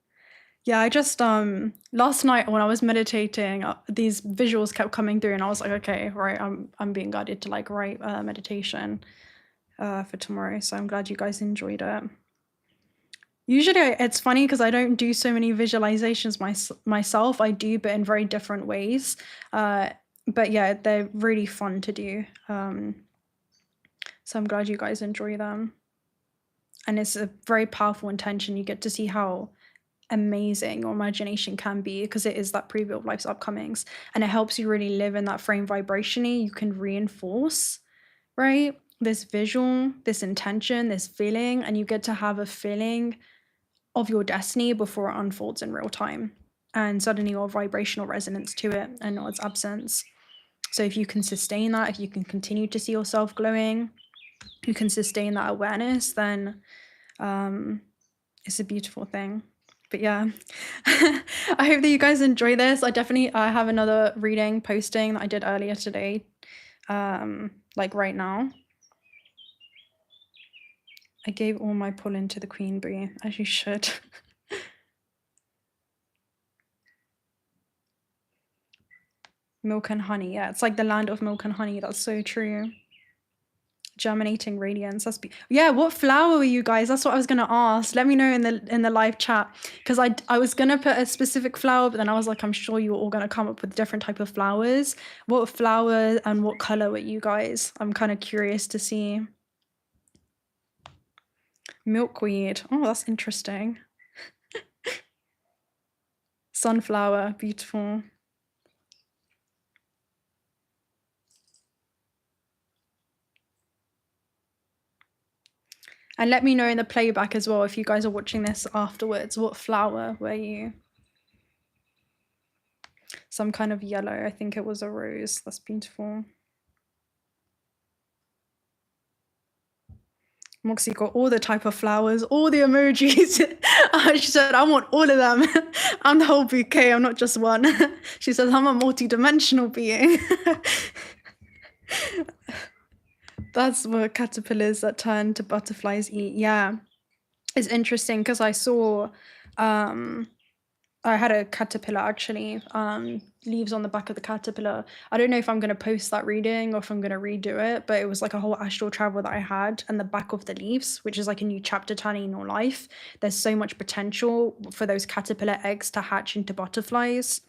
Yeah, I just last night when I was meditating, these visuals kept coming through, and I was like, okay, right, I'm being guided to like write meditation for tomorrow. So I'm glad you guys enjoyed it. Usually it's funny because I don't do so many visualizations myself. I do, but in very different ways. But yeah, they're really fun to do. So I'm glad you guys enjoy them. And it's a very powerful intention. You get to see how amazing your imagination can be because it is that preview of life's upcomings. And it helps you really live in that frame vibrationally. You can reinforce, right? This visual, this intention, this feeling, and you get to have a feeling of your destiny before it unfolds in real time. And suddenly your vibrational resonance to it and not its absence. So if you can sustain that, if you can continue to see yourself glowing, you can sustain that awareness, then it's a beautiful thing. But yeah, I hope that you guys enjoy this. I have another reading posting that I did earlier today, like right now. I gave all my pollen to the queen bee, as you should. Milk and honey, yeah, it's like the land of milk and honey. That's so true. Germinating radiance. Yeah, what flower were you guys? That's what I was gonna ask. Let me know in the live chat, because I was gonna put a specific flower, but then I was like, I'm sure you're all gonna come up with different type of flowers. What flower and what color were you guys? I'm kind of curious to see. Milkweed. Oh, that's interesting. Sunflower, beautiful. And let me know in the playback as well if you guys are watching this afterwards. What flower were you? Some kind of yellow. I think it was a rose. That's beautiful. Moxie got all the type of flowers, all the emojis. She said, I want all of them. I'm the whole bouquet, I'm not just one. She says, I'm a multi-dimensional being. That's what caterpillars that turn to butterflies eat. Yeah, it's interesting because I saw, I had a caterpillar actually, leaves on the back of the caterpillar. I don't know if I'm going to post that reading or if I'm going to redo it, but it was like a whole astral travel that I had, and the back of the leaves, which is like a new chapter turning in your life. There's so much potential for those caterpillar eggs to hatch into butterflies.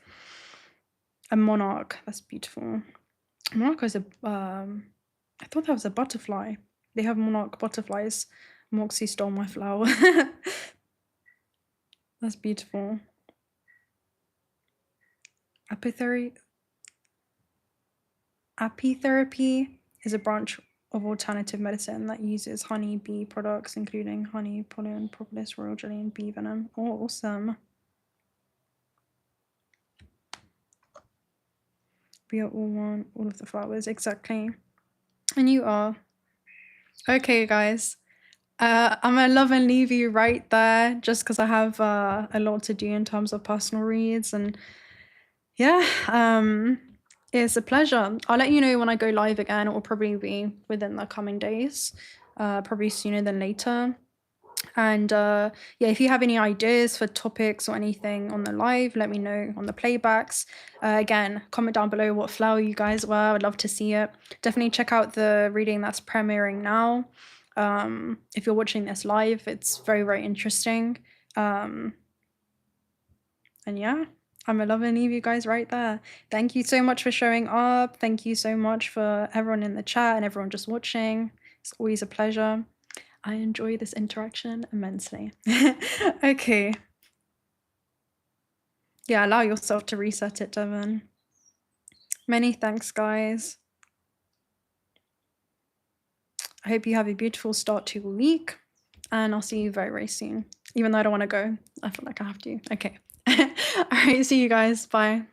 A monarch, that's beautiful. Monarch is a, I thought that was a butterfly. They have monarch butterflies. Moxie stole my flower. That's beautiful. Apitherapy is a branch of alternative medicine that uses honey bee products, including honey, pollen, propolis, royal jelly, and bee venom. Oh, awesome. We are all one, all of the flowers, exactly. And you are. Okay, guys. I'm gonna love and leave you right there, just because I have a lot to do in terms of personal reads, and yeah, it's a pleasure. I'll let you know when I go live again. It will probably be within the coming days, probably sooner than later. And yeah, if you have any ideas for topics or anything on the live, let me know on the playbacks. Again, comment down below what flower you guys were. I'd love to see it. Definitely check out the reading that's premiering now. If you're watching this live, it's very, very interesting. And yeah, I'm gonna love and leave you guys right there. Thank you so much for showing up. Thank you so much for everyone in the chat and everyone just watching. It's always a pleasure. I enjoy this interaction immensely. Okay. Yeah, allow yourself to reset it, Devon. Many thanks, guys. I hope you have a beautiful start to your week, and I'll see you very, very soon. Even though I don't want to go, I feel like I have to. Okay. All right, see you guys. Bye.